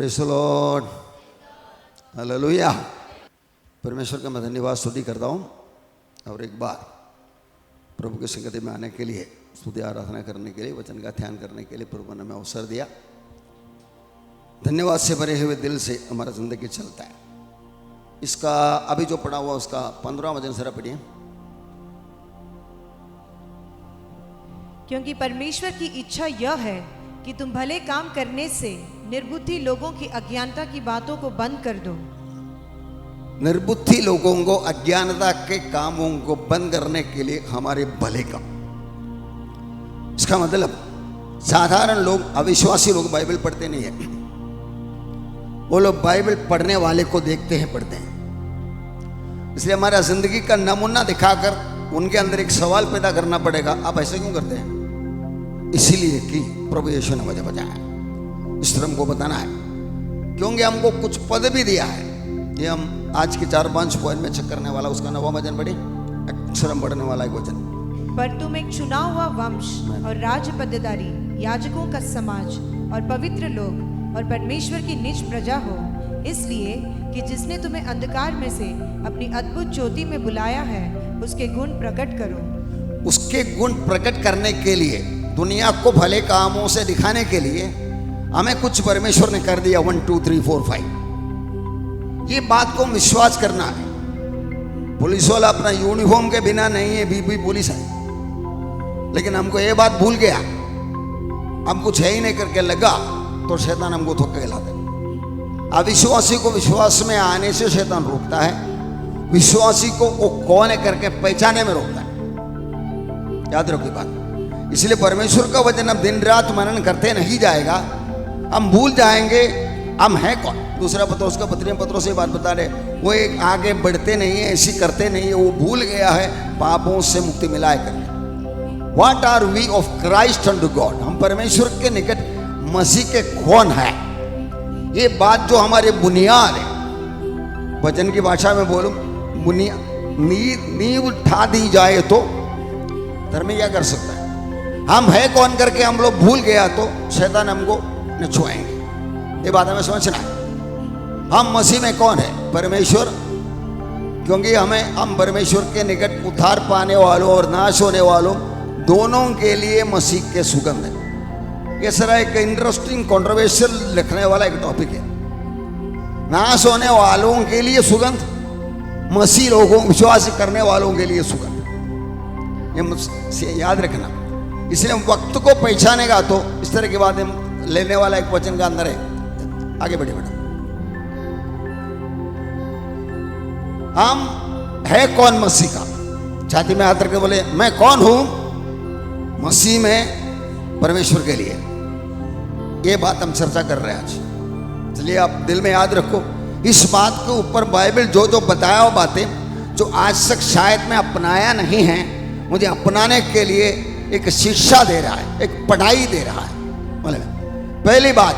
Praise the Lord, hallelujah. परमेश्वर का मैं धन्यवाद स्तुति करता हूँ और एक बार प्रभु की संगति में आने के लिए, स्तुति आराधना करने के लिए, वचन का ध्यान करने के लिए प्रभु ने हमें अवसर दिया। धन्यवाद से भरे हुए दिल से हमारा जिंदगी चलता है। इसका अभी जो पढ़ा हुआ उसका 15वां वचन जरा पढ़िए। क्योंकि परमेश्वर की इच्छा यह है कि तुम भले काम करने से निर्बुद्धि लोगों की अज्ञानता की बातों को बंद कर दो। निर्बुद्धि लोगों को अज्ञानता के कामों को बंद करने के लिए हमारे भले का, इसका मतलब साधारण लोग, अविश्वासी लोग बाइबल पढ़ते नहीं है। वो लोग बाइबल पढ़ने वाले को देखते हैं, पढ़ते हैं। इसलिए हमारा जिंदगी का नमूना दिखाकर उनके अंदर एक सवाल पैदा करना पड़ेगा, आप ऐसे क्यों करते हैं? इसीलिए कि प्रभु यीशु ने मुझे बचाया, इस तरह हमको बताना है। क्योंकि हमको कुछ पद भी दिया है। ये हम आज के 4-5 पॉइंट में चेक करने वाला, उसका 9वां वचन पढ़ी, अक्षर हम पढ़ने वाला एक वचन। पर तुम एक चुना हुआ वंश और राज पद्देदारी, याजकों का समाज और पवित्र लोग और परमेश्वर की निज प्रजा हो, इसलिए कि जिसने तुम्हें अंधकार में से अपनी अद्भुत ज्योति में बुलाया है, उसके गुण प्रकट करो। उसके गुण प्रकट करने के लिए, दुनिया को भले कामों से दिखाने के लिए हमें कुछ परमेश्वर ने कर दिया। 1 2 3 4 5 ये बात को विश्वास करना है। पुलिस वाला अपना यूनिफॉर्म के बिना नहीं है, भी पुलिस है, लेकिन हमको ये बात भूल गया, हम कुछ है ही नहीं करके लगा तो शैतान हमको धोखा खिलाता है। अविश्वासी को विश्वास में आने से शैतान रोकता है, विश्वासी को वो कौन है करके पहचाने में रोकता है। याद रखो बात। इसलिए परमेश्वर का वचन हम दिन रात मनन करते नहीं जाएगा, हम भूल जाएंगे हम हैं कौन। दूसरा पत्रोस का पत्रों से बात बता रहे, वो एक आगे बढ़ते नहीं है, ऐसी करते नहीं है, वो भूल गया है पापों से मुक्ति मिलाए करके। What are we of Christ unto God, हम परमेश्वर के निकट मसीह के कौन है, ये बात जो हमारे बुनियाद है। वचन की भाषा में बोलूं, नींव उठा दी जाए तो धर्मी क्या कर सकता है? हम है कौन करके हम लोग भूल गया तो शैतान हमको न छुआएंगे। ये बात हमें समझना है। हम मसीह में कौन है? परमेश्वर। क्योंकि हम परमेश्वर के निकट उद्धार पाने वालों और नाश होने वालों दोनों के लिए मसीह के सुगंध है। ये सारा एक इंटरेस्टिंग कंट्रोवर्शियल लिखने वाला एक टॉपिक है। नाश होने वालों के लिए सुगंध, मसीह लोगों, विश्वास करने वालों के लिए सुगंध। ये याद रखना। इसलिए वक्त को पहचानेगा तो इस तरह की बात हम लेने वाला एक वचन का अंदर है। आगे बढ़े बेटा। हम है कौन मसीह का? छाती में हाथ रख के बोले, मैं कौन हूं मसीह में परमेश्वर के लिए। ये बात हम चर्चा कर रहे हैं आज। इसलिए आप दिल में याद रखो, इस बात के ऊपर बाइबल जो जो बताया वो बातें जो आज तक शायद मैं अपनाया नहीं है, मुझे अपनाने के लिए एक शिक्षा दे रहा है, एक पढ़ाई दे रहा है। पहली बात,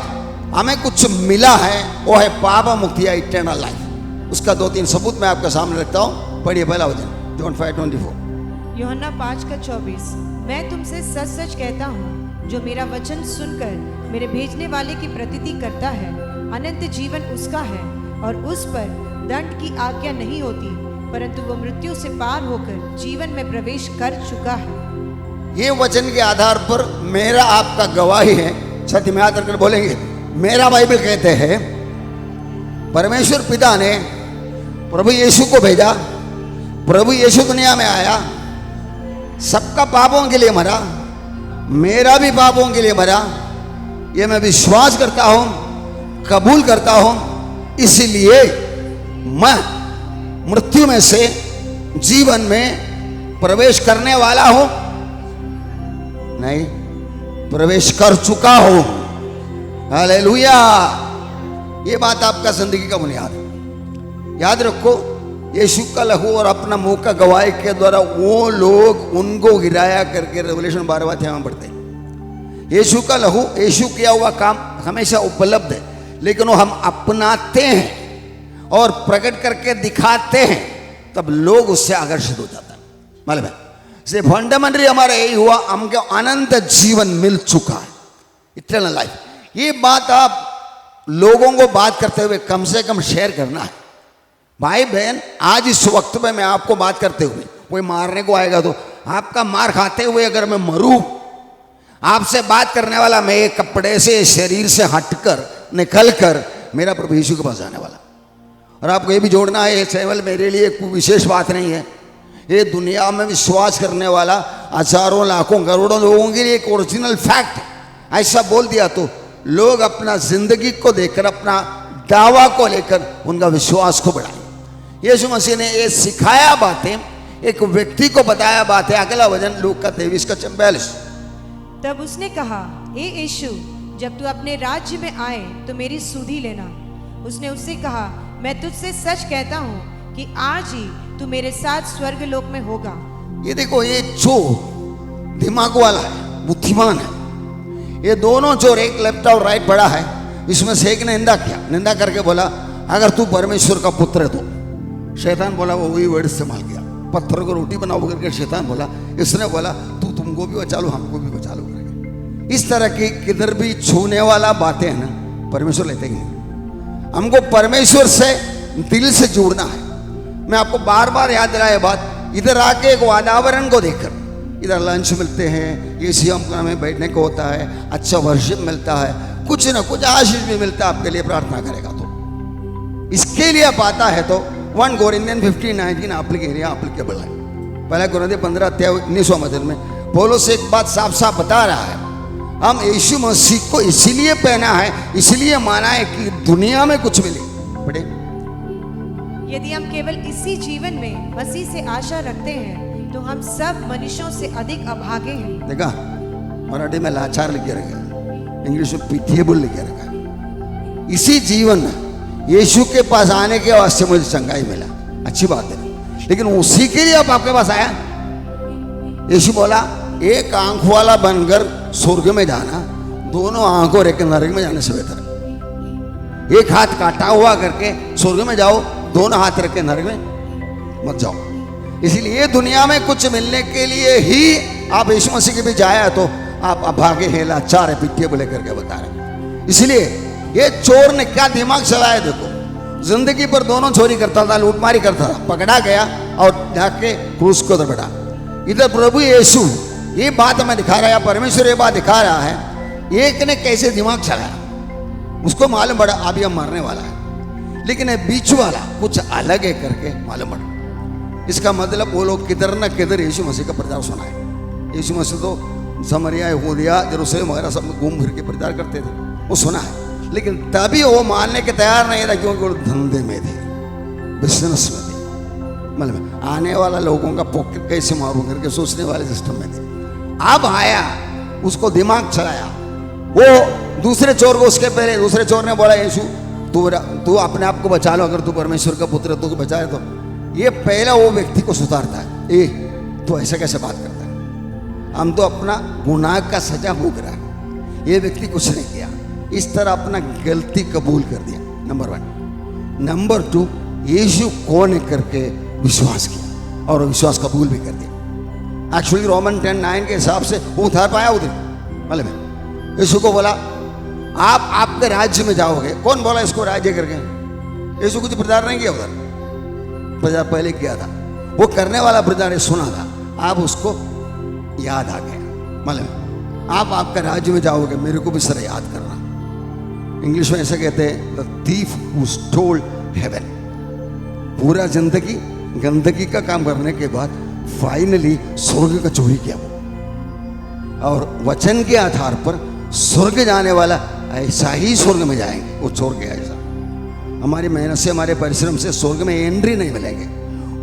हमें कुछ मिला है, वो है पाप मुक्ति या इटर्नल लाइफ। उसका 2-3 सबूत मैं आपके सामने रखता हूँ। पढ़िए पहला वचन, जॉन 5:24। यूहन्ना 5:24। मैं तुमसे सच सच कहता हूँ, जो मेरा वचन सुनकर मेरे भेजने वाले की प्रतीति करता है, अनंत जीवन उसका है और उस पर दंड की आज्ञा नहीं होती, परंतु वो मृत्यु से पार होकर जीवन में प्रवेश कर चुका है। ये वचन के आधार पर मेरा आपका गवाही है। छठी में आकर बोलेंगे, मेरा बाइबल कहते हैं परमेश्वर पिता ने प्रभु यीशु को भेजा, प्रभु यीशु दुनिया में आया, सबका पापों के लिए मरा, मेरा भी पापों के लिए मरा। ये मैं विश्वास करता हूं, कबूल करता हूं। इसलिए मैं मृत्यु में से जीवन में प्रवेश करने वाला हूं, नहीं प्रवेश कर चुका हूं। हालेलुया। ये बात आपका जिंदगी का बुनियाद है। याद रखो, यीशु का लहू और अपना मुंह का गवाही के द्वारा वो लोग उनको गिराया करके रेवलेशन 12वां अध्याय में पढ़ते हैं। यीशु का लहू, यीशु किया हुआ काम हमेशा उपलब्ध है, लेकिन वो हम अपनाते हैं और प्रकट करके दिखाते हैं, तब लोग उससे आकर्षित हो जाते हैं। मालूम है, से फंडामेंटली हमारा यही हुआ, हमको अनंत जीवन मिल चुका है, इटर्नल लाइफ। ये बात आप लोगों को बात करते हुए कम से कम शेयर करना है। भाई बहन, आज इस वक्त में मैं आपको बात करते हुए, कोई मारने को आएगा तो आपका मार खाते हुए अगर मैं मरूं, आपसे बात करने वाला मैं एक कपड़े से, शरीर से हटकर निकलकर मेरा प्रभु यीशु के पास जाने वाला। और आपको ये भी जोड़ना है, ये केवल मेरे लिए कोई विशेष बात नहीं है, ये दुनिया में विश्वास करने वाला हजारों लाखों करोड़ों लोगों के लिए एक ओरिजिनल फैक्ट है। ऐसा बोल दिया तो लोग अपना जिंदगी को देखकर, अपना दावा को लेकर उनका विश्वास को बढ़ाए। यीशु मसीह ने ये सिखाया बातें, एक व्यक्ति को बताया बातें। अगला वचन लूका का 23:42। तब उसने कहा, हे यीशु, जब तू अपने राज्य में आए तो मेरी सुधि लेना। उसने उससे कहा, मैं तुझसे सच कहता हूँ कि आज ही तू मेरे साथ स्वर्ग लोक में होगा। ये देखो, ये चोर दिमाग वाला है, बुद्धिमान है। ये दोनों चोर, एक लेफ्ट और राइट पड़ा है, इसमें से एक ने निंदा किया। निंदा करके बोला, अगर तू परमेश्वर का पुत्र है तो। शैतान बोला, वो वही वर्ड इस्तेमाल किया, पत्थर को रोटी बनाओ करके शैतान बोला। इसने बोला, तू तुमको भी बचा लो, हमको भी बचा लो करके। इस तरह की किधर भी छूने वाला बातें हैं ना, परमेश्वर लेते ही नहीं। हमको परमेश्वर से दिल से जुड़ना है। मैं आपको बार बार याद दिलाया बात, इधर आके एक वातावरण को देखकर, इधर लंच मिलते हैं, एसी हमें बैठने को होता है, अच्छा वर्शिप मिलता है, कुछ ना कुछ आशीष भी मिलता है। आपके लिए प्रार्थना करेगा तो इसके लिए आप आता है तो 1 कोरिन्थियन 15:19 एप्लीकेबल है। पहला कोरिन्थियन 15:19 वचन में पौलुस एक बात साफ साफ बता रहा है, हम यीशु मसीह को इसीलिए पहना है, इसलिए माना है कि दुनिया में कुछ मिले। पढ़े, यदि हम केवल इसी जीवन में मसीह से आशा रखते हैं तो हम सब मनुष्यों से अधिक अभागे हैं। देखा, मराठी में लाचार लिखे रखा है, इंग्लिश में पिटिएबल लिखे रखा है। इसी जीवन में यीशु के पास आने के वास्ते मुझे चंगाई मिला, अच्छी बात है, लेकिन उसी के लिए अब आपके पास आया। यीशु बोला, एक आंख वाला बनकर स्वर्ग में जाना दोनों आंखों रख के नरक में जाने से बेहतर है। एक हाथ काटा हुआ करके स्वर्ग में जाओ, दोनों हाथ रख के नरक में मत जाओ। इसीलिए दुनिया में कुछ मिलने के लिए ही आप यीशु मसीह के भी जाया तो आप अभागे हैं, लाचार है, पिटिए बोले करके बता रहे। इसलिए ये चोर ने क्या दिमाग चलाया, देखो, जिंदगी पर दोनों चोरी करता था, लूटमारी करता था, पकड़ा गया और जाके क्रूस को उधर बैठा। इधर प्रभु यीशु ये बात हमें दिखा रहा है, परमेश्वर ये बात दिखा रहा है, एक ने कैसे दिमाग चलाया, उसको मालूम पड़ा अभी हम मरने वाला है, लेकिन ये बीच वाला कुछ अलग है करके मालूम पड़ा। इसका मतलब वो लोग किधर न किधर यीशु मसीह का प्रचार सुना है। यीशु मसीह तो समरिया, यहूदिया, यरूशलेम वगैरह सब में घूम फिर के प्रचार करते थे, वो सुना है, लेकिन तभी वो मानने के तैयार नहीं था, क्योंकि वो धंधे में थे, बिजनेस में थे, मतलब आने वाला लोगों का पॉकेट कैसे मारूं करके सोचने वाले सिस्टम में थे। अब आया, उसको दिमाग चलाया, वो दूसरे चोर को, उसके पहले दूसरे चोर ने बोला, यीशु तू अपने आप को बचा लो, अगर तू परमेश्वर का पुत्र है तो बचाए। तो ये पहला वो व्यक्ति को सुधारता है, ए तो ऐसा कैसे बात करता है, हम तो अपना गुनाह का सजा भोग रहा है, ये व्यक्ति कुछ नहीं किया, इस तरह अपना गलती कबूल कर दिया, नंबर 1। नंबर 2, यीशु कौन है करके विश्वास किया और विश्वास कबूल भी कर दिया। एक्चुअली रोमन 10:9 के हिसाब से वो उधार पाया उधर, मतलब यीशु को बोला, आप आपके राज्य में जाओगे। कौन बोला इसको राज्य करके? यीशु कुछ प्रचार नहीं किया उधर, प्रचार पहले किया था, वो करने वाला प्रचार सुना था, आप उसको याद आ गया, मतलब आप आपका राज्य में जाओगे, मेरे को भी सर याद करना। इंग्लिश में ऐसे कहते हैं, the thief who stole heaven. पूरा जिंदगी गंदगी का काम करने के बाद फाइनली स्वर्ग का चोरी किया वो, और वचन के आधार पर स्वर्ग जाने वाला ऐसा ही स्वर्ग में जाएंगे, वो चोर के ऐसा। हमारी मेहनत से, हमारे परिश्रम से स्वर्ग में एंट्री नहीं मिलेंगे।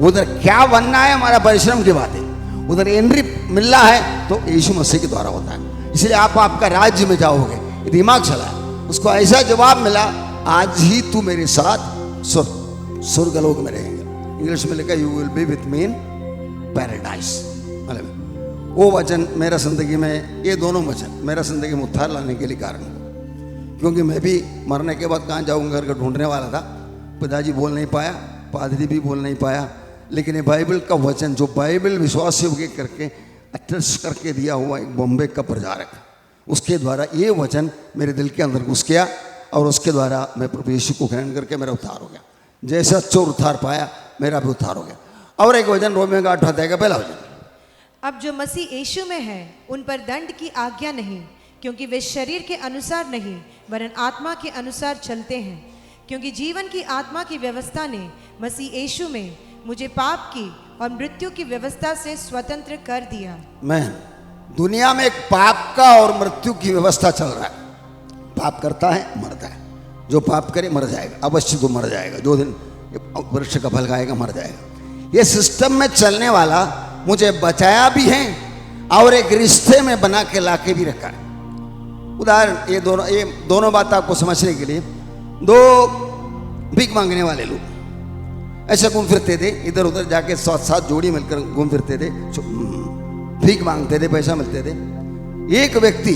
उधर क्या बनना है हमारा परिश्रम की बात है, उधर एंट्री मिलना है तो यीशु मसीह के द्वारा होता है। इसलिए आप आपका राज्य में जाओगे, दिमाग चला, उसको ऐसा जवाब मिला, आज ही तू मेरे साथ स्वर्ग लोक में रहेंगे। इंग्लिश में लिखा, you will be with me in paradise. मतलब वो वचन मेरा जिंदगी में, ये दोनों वचन मेरा जिंदगी में उद्धार लाने के लिए कारण हुआ, क्योंकि मैं भी मरने के बाद कहाँ जाऊँगा करके ढूंढने वाला था। पिताजी बोल नहीं पाया, पादरी भी बोल नहीं पाया, लेकिन ये बाइबल का वचन, जो बाइबल विश्वास योग्य करके अटैच करके दिया हुआ एक बॉम्बे का प्रचारक, उसके द्वारा ये वचन मेरे दिल के अंदर घुस गया और उसके द्वारा मैं प्रभु यीशु को ग्रहण करके मेरा उद्धार हो गया। जैसा चोर उद्धार पाया, मेरा भी उद्धार हो गया। और एक वचन रोमियो का 8वां अध्याय का पहला वचन, अब जो मसीह यीशु में है उन पर दंड की आज्ञा नहीं, क्योंकि वे शरीर के अनुसार नहीं वरन आत्मा के अनुसार चलते हैं। क्योंकि जीवन की आत्मा की व्यवस्था ने मसीह यीशु में मुझे पाप की और मृत्यु की व्यवस्था से स्वतंत्र कर दिया। मैं दुनिया में एक पाप का और मृत्यु की व्यवस्था चल रहा है। पाप करता है मरता है, जो पाप करे मर जाएगा, अवश्य तो मर जाएगा, जो दिन वृक्ष का फल खाएगा मर जाएगा। ये सिस्टम में चलने वाला मुझे बचाया भी है और एक रिश्ते में बना के लाके भी रखा है। उदाहरण, ये दोनों बात आपको समझने के लिए, दो भीख मांगने वाले लोग ऐसे घूम फिरते थे, इधर उधर जाके 7 जोड़ी मिलकर घूम फिरते थे, भीख मांगते थे, पैसा मिलते थे। एक व्यक्ति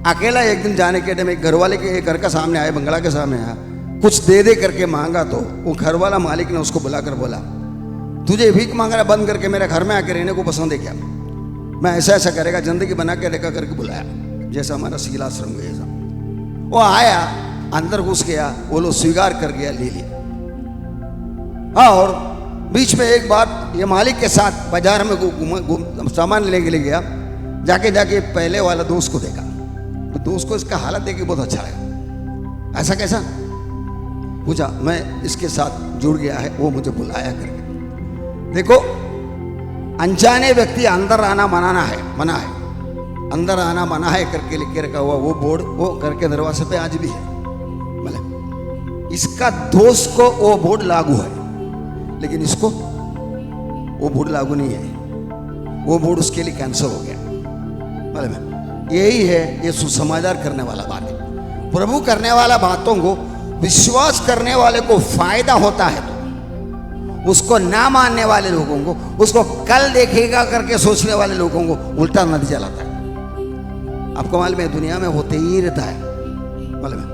अकेला एक दिन जाने के टाइम एक घर वाले के घर का सामने आया, बंगला के सामने आया, कुछ दे दे करके मांगा तो वो घर वाला मालिक ने उसको बुलाकर बोला, तुझे भीख मांगना बंद करके मेरे घर में आके रहने को पसंद है क्या? मैं ऐसा ऐसा करेगा, जिंदगी बना के रेखा करके बुलाया, जैसा हमारा शीलाश्रम जैसा। वो आया, अंदर घुस गया, वो लोग स्वीकार कर गया, ले लिया। हाँ, और बीच में एक बार ये मालिक के साथ बाजार में सामान लेने के लिए गया, जाके जाके पहले वाला दोस्त को देखा, तो दोस्त को इसका हालत देख के बहुत अच्छा लगा। ऐसा कैसा? पूछा, मैं इसके साथ जुड़ गया है, वो मुझे बुलाया करके। देखो, अनजाने व्यक्ति अंदर आना मना है, अंदर आना मना है करके लिख के रखा हुआ वो बोर्ड, वो करके दरवाजे पे आज भी है। मतलब इसका दोस्त को वो बोर्ड लागू है, लेकिन इसको वो बोर्ड लागू नहीं है, वो बोर्ड उसके लिए कैंसिल हो गया। मतलब यही है, ये सुसमाचार करने वाला बात है। प्रभु करने वाला बातों को विश्वास करने वाले को फायदा होता है, तो उसको ना मानने वाले लोगों को, उसको कल देखेगा करके सोचने वाले लोगों को उल्टा नतीजा लाता है। आपको मालूम है, दुनिया में होते ही रहता है। मालूम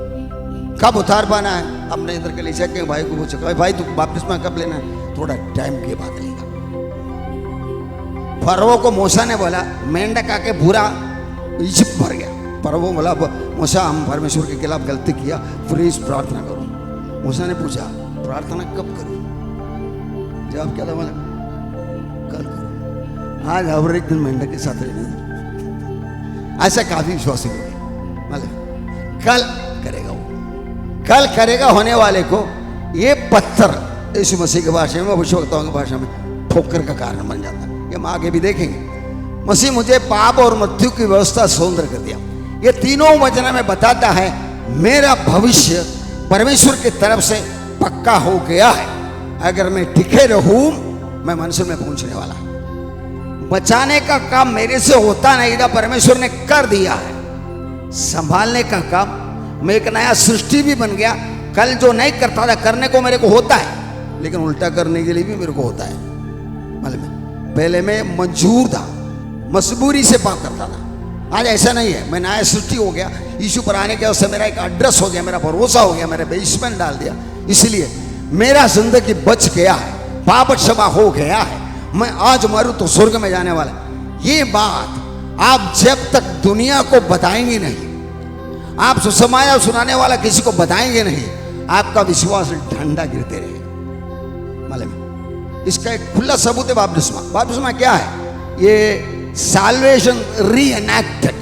कब उतार पाना है, अपने इधर के लिए के भाई को पूछा, भाई तू बपतिस्मा कब लेना है? थोड़ा टाइम के बाद लेगा। फरवो को मूसा ने बोला, मेंढक आके पूरा इजिप्ट भर गया। फरवो बोला, मूसा हम परमेश्वर के खिलाफ गलती किया, प्लीज प्रार्थना करो। मूसा ने पूछा, प्रार्थना कब करूं? जवाब क्या था? बोला कल करो। आज हर एक दिन मेंढक के साथ रहने, ऐसा काफी विश्वासी लोग, मतलब कल करेगा, वो कल करेगा होने वाले को ये पत्थर यीशु मसीह की भाषा में, भविष्यवक्ताओं की भाषा में ठोकर का कारण बन जाता है। ये हम आगे भी देखेंगे। मसीह मुझे पाप और मृत्यु की व्यवस्था स्वतंत्र कर दिया। ये तीनों वचन में बताता है मेरा भविष्य परमेश्वर की तरफ से पक्का हो गया है। अगर मैं टिके रहूं, मैं मंजिल में पहुंचने वाला हूं। बचाने का काम मेरे से होता नहीं था, परमेश्वर ने कर दिया है। संभालने का काम, मैं एक नया सृष्टि भी बन गया। कल जो नहीं करता था करने को मेरे को होता है, लेकिन उल्टा करने के लिए भी मेरे को होता है। मतलब पहले मैं मंजूर था, मजबूरी से पाप करता था। आज ऐसा नहीं है, मैं नया सृष्टि हो गया। यीशु पर आने के उससे मेरा एक एड्रेस हो गया, मेरा भरोसा हो गया, मेरे बेसमेंट डाल दिया। इसलिए मेरा जिंदगी बच गया है, पाप क्षमा हो गया है। मैं आज मरूं तो स्वर्ग में जाने वाला। ये बात आप जब तक दुनिया को बताएंगे नहीं, आप सुसमाचार सुनाने वाला किसी को बताएंगे नहीं, आपका विश्वास ठंडा गिरते रहेगा। मालूम इसका एक खुला सबूत है बपतिस्मा। बपतिस्मा क्या है? ये साल्वेशन रीएनैक्टेड।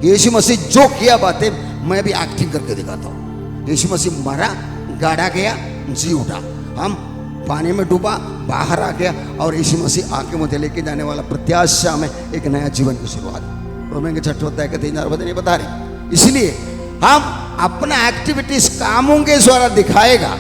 यीशु मसीह जो किया बातें मैं भी एक्टिंग करके दिखाता हूँ। यीशु मसीह मरा, गाड़ा गया, जी उठा, हम पानी में डूबा, बाहर आ गया, और यीशु मसीह आके मुझे लेके जाने वाला। प्रत्याशा में एक नया जीवन की शुरुआत। रोमियो के 6 अध्याय के 3-4 वचन बता रहे। इसलिए हम अपना एक्टिविटीज कामों के द्वारा दिखाएगा,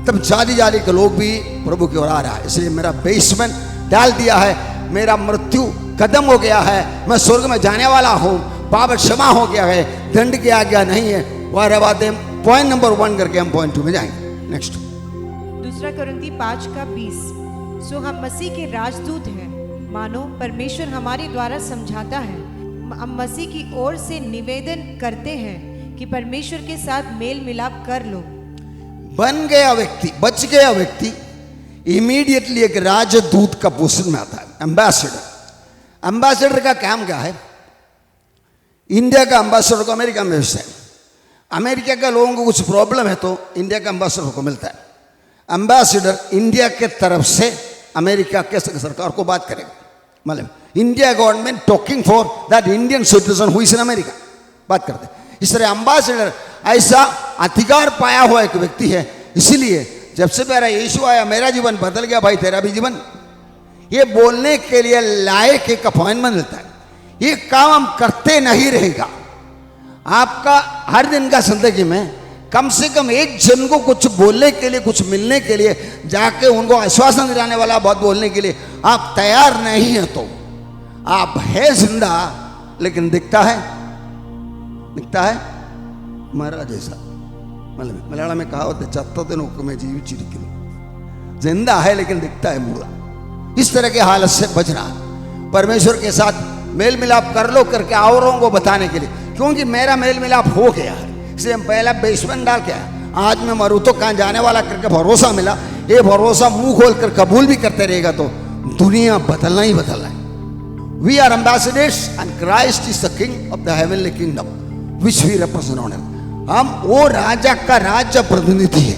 तब जाति जाति के लोग भी प्रभु की ओर आ रहा है। इसलिए मेरा बेसमेंट डाल दिया है, मेरा मृत्यु खत्म हो गया है, मैं स्वर्ग में जाने वाला हूँ, पाप क्षमा हो गया है, दंड की आज्ञा नहीं है। वह बातें पॉइंट नंबर 1 करके हम पॉइंट 2 में जाएंगे। नेक्स्ट, 2 कुरिन्थी 5:20। सो हम मसीह के राजदूत हैं, मानो परमेश्वर हमारे द्वारा समझाता है। हम मसीह की ओर से निवेदन करते हैं कि परमेश्वर के साथ मेल मिलाप कर लो। बन गया व्यक्ति, बच गया व्यक्ति इमीडिएटली एक राजदूत का पोजीशन में आता है, एम्बेसडर। एम्बेसडर का काम क्या है? इंडिया का एम्बेसडर को अमेरिका में भेजते हैं, अमेरिका के लोगों को कुछ प्रॉब्लम है तो इंडिया का एम्बेसडर को मिलता है। एम्बेसडर इंडिया के तरफ से अमेरिका के सरकार को बात करेगा, मतलब India government talking for that Indian citizen who is in America, बात करते हैं। इस तरह एम्बेसडर ऐसा अधिकार पाया हुआ एक व्यक्ति है। इसीलिए जब से मेरा यीशु आया मेरा जीवन बदल गया, भाई तेरा भी जीवन, ये बोलने के लिए लायक एक अपॉइंटमेंट मिलता है। ये काम हम करते नहीं रहेगा। आपका हर दिन का जिंदगी में कम से कम एक जन को कुछ बोलने के लिए, कुछ मिलने के लिए, जाके उनको आश्वासन दिलाने वाला बात बोलने के लिए आप तैयार नहीं है तो आप है जिंदा लेकिन दिखता है मरा जैसा। मतलब मलयालम में कहा होता है चत्तते नोक में जीविचिरिक्कुनु, जिंदा है लेकिन दिखता है मुर्दा। इस तरह के हालत से बचना, परमेश्वर के साथ मेल मिलाप कर लो करके औरों को बताने के लिए, क्योंकि मेरा मेल मिलाप हो गया है इसलिए हम पहला बेसमेंट डाल के आए। आज मैं मरूं तो कहाँ जाने वाला करके भरोसा मिला, ये भरोसा मुंह खोल कर कबूल भी करते रहेगा तो दुनिया बदलना ही बदलना है। We are ambassadors and Christ is the king of the heavenly kingdom which we represent on earth. हम वो राजा का राज्य प्रतिनिधि है,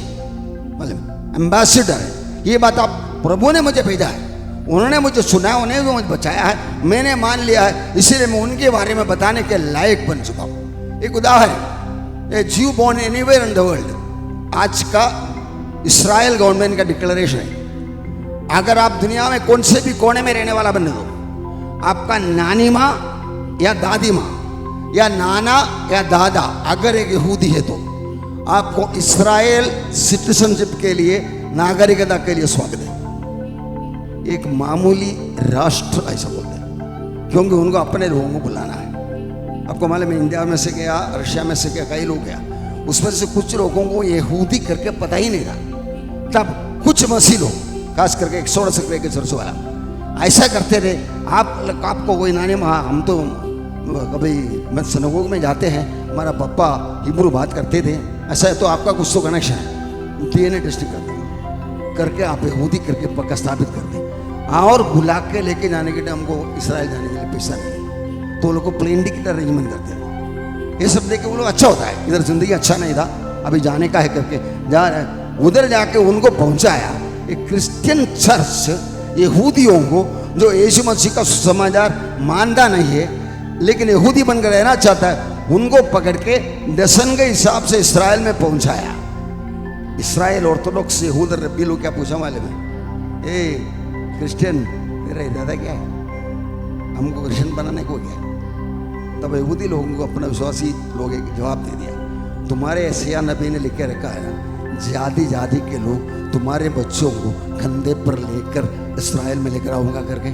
मतलब एम्बेसडर है। ये बात आप प्रभु ने मुझे भेजा है, उन्होंने मुझे सुना, उन्होंने मुझे बचाया है, मैंने मान लिया है, इसीलिए मैं उनके बारे में बताने के लायक बन चुका हूँ। एक उदाहरण, a Jew born anywhere in the world, आज का इस्राएल गवर्नमेंट का डिक्लेरेशन है, अगर आप दुनिया में कौन से भी कोने में रहने वाला बनने दो, आपका नानी माँ या दादी माँ या नाना या दादा अगर एक यहूदी है तो आपको इस्राएल सिटीजनशिप के लिए, नागरिकता के लिए स्वागत है। एक मामूली राष्ट्र ऐसा बोलते हैं क्योंकि उनको अपने लोगों को बुलाना है। आपको मालूम है इंडिया में से गया, रशिया में से गया, कई लोग गया, उसमें से कुछ लोगों को यहूदी करके पता ही नहीं था। तब कुछ मसीह लोग, खास करके 100 के चर्च वाला ऐसा करते थे, आपको कोई नानी माँ, हम तो कभी सिनेगोग में जाते हैं, हमारा पापा हिब्रू बात करते थे, ऐसा है तो आपका कुछ तो कनेक्शन है, DNA टेस्टिंग करके आप यहूदी करके पक्का स्थापित करते और बुला के लेके जाने के लिए हमको इसराइल जाने के लिए पैसा नहीं, तो लोग को प्लेन टिकट अरेंजमेंट करते हैं। ये सब देख के वो लोग अच्छा होता है, इधर जिंदगी अच्छा नहीं था, अभी जाने का है करके जा रहे हैं। उधर जाके उनको पहुंचाया एक क्रिश्चियन चर्च यहूदियों को, जो यीशु मसीह का सुसमाचार मानता नहीं है लेकिन यहूदी बनकर रहना चाहता है, उनको पकड़ के डसन के हिसाब से इसराइल में पहुंचाया। इसराइल ऑर्थोडॉक्स यहूद रब्बी लोग क्या पूछा वाले में, ए क्रिश्चियन तेरा इरादा क्या है, हमको क्रिश्चियन बनाने को क्या? तब यहूदी लोगों को अपना विश्वासी लोग एक जवाब दे दिया, तुम्हारे एशिया नबी ने लिख के रखा है ना, जाति जाति के लोग तुम्हारे बच्चों को कंधे पर लेकर इसराइल में लेकर आऊंगा करके।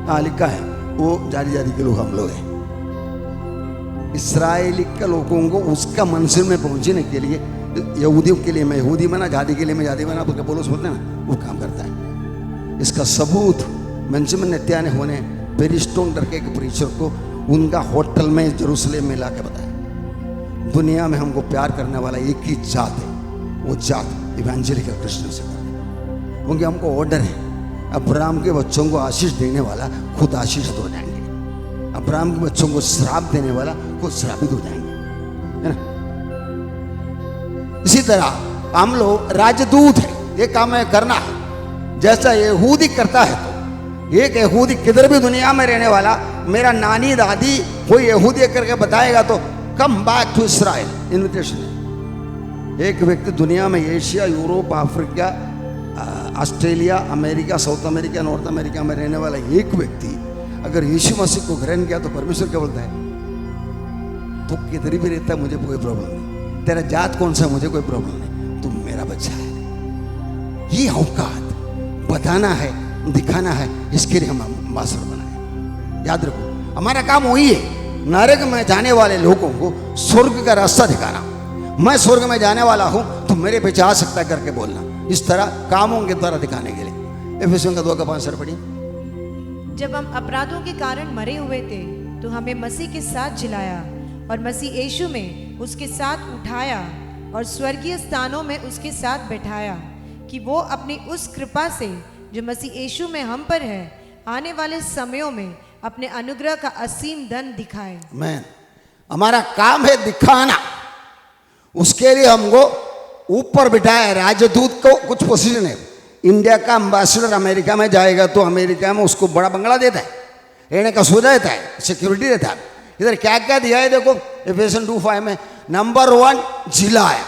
हाँ लिखा है, वो जाति जाति के लोग हम लोग हैं। इसराइली के लोगों को उसका मंजिल में पहुंचने के लिए, यहूदियों के लिए मैं यहूदी बना, जाति के लिए मैं जाति बना, तो बोलो सुनते ना, वो काम करता है। इसका सबूत बेंजामिन नेतन्याहू ने पेरिस्टोन करके एक प्रीचर को उनका होटल में जेरूसलम में लाके बताया, दुनिया में हमको प्यार करने वाला एक ही जात है, वो जात इवेंजेलिकल क्रिश्चियन से, क्योंकि हमको ऑर्डर है, अब्राहम के बच्चों को आशीष देने वाला खुद आशीषित हो जाएंगे, अब्राहम के बच्चों को श्राप देने वाला खुद श्रापित हो जाएंगे, है ना। इसी तरह हम लोग राजदूत है, ये काम है करना है, जैसा यहूदी करता है। तो एक यहूदी किधर भी दुनिया में रहने वाला, मेरा नानी दादी कोई यहूदी करके बताएगा तो come back to Israel, invitation है। एक व्यक्ति दुनिया में Asia, Europe, Africa, Australia, America, South America, North America में रहने वाला एक व्यक्ति अगर यीशु मसीह को ग्रहण किया तो परमेश्वर क्या बोलता है, तो किधर भी रहता है मुझे कोई प्रॉब्लम नहीं, तेरा जात कौन सा मुझे कोई प्रॉब्लम नहीं, तुम मेरा बच्चा है। ये औकात बताना है, दिखाना है, इसके लिए हम अम्बासडर बनाए। याद रखो, हमारा काम वही है, नरक में जाने वाले लोगों को स्वर्ग का रास्ता दिखाना। मैं स्वर्ग में जाने वाला हूं तो मेरे पीछे आ सकता है करके बोलना, इस तरह कामों के द्वारा दिखाने के लिए। एफेसियों का 2:5 पढ़िए। जब हम अपराधों के कारण मरे हुए थे तो हमें मसीह के साथ जिलाया और मसीह यीशु में उसके साथ उठाया और स्वर्गीय स्थानों में उसके साथ बैठाया, कि वो अपनी उस कृपा से जो मसीह यीशु में हम पर है, आने वाले समयों में अपने अनुग्रह का असीम धन दिखाए। मैन, हमारा काम है दिखाना, उसके लिए हमको ऊपर बिठाया। राजदूत को कुछ पोजीशन है। इंडिया का एम्बेसडर अमेरिका में जाएगा तो अमेरिका में उसको बड़ा बंगला देता है, रहने का सुविधा देता है, सिक्योरिटी देता है। इधर क्या क्या दिया है देखो, एफेसियंस 2:5 में नंबर 1 जिलाया,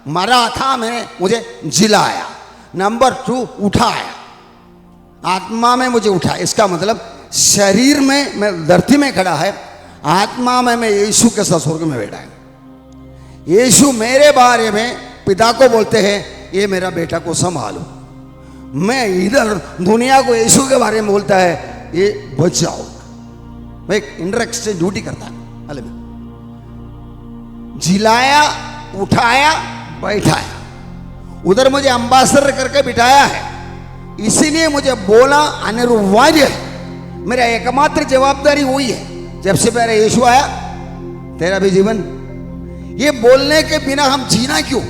मरा था मैंने, मुझे जिलाया। नंबर 2 उठाया, आत्मा में मुझे उठाया। इसका मतलब शरीर में मैं धरती में खड़ा है, आत्मा में मैं यीशु के साथ स्वर्ग में बैठा है। यीशु मेरे बारे में पिता को बोलते हैं, ये मेरा बेटा को संभालो। मैं इधर दुनिया को यीशु के बारे में बोलता है, ये बच जाओ। मैं एक इंटरेक्ट से ड्यूटी करता है। अले में जिलाया, उठाया, बैठाया। उधर मुझे अम्बासडर करके बिठाया है, इसीलिए मुझे बोला अनिवार्य है। मेरा एकमात्र जवाबदारी वही है। जब से मेरा यीशु आया, तेरा भी जीवन, ये बोलने के बिना हम जीना क्यों?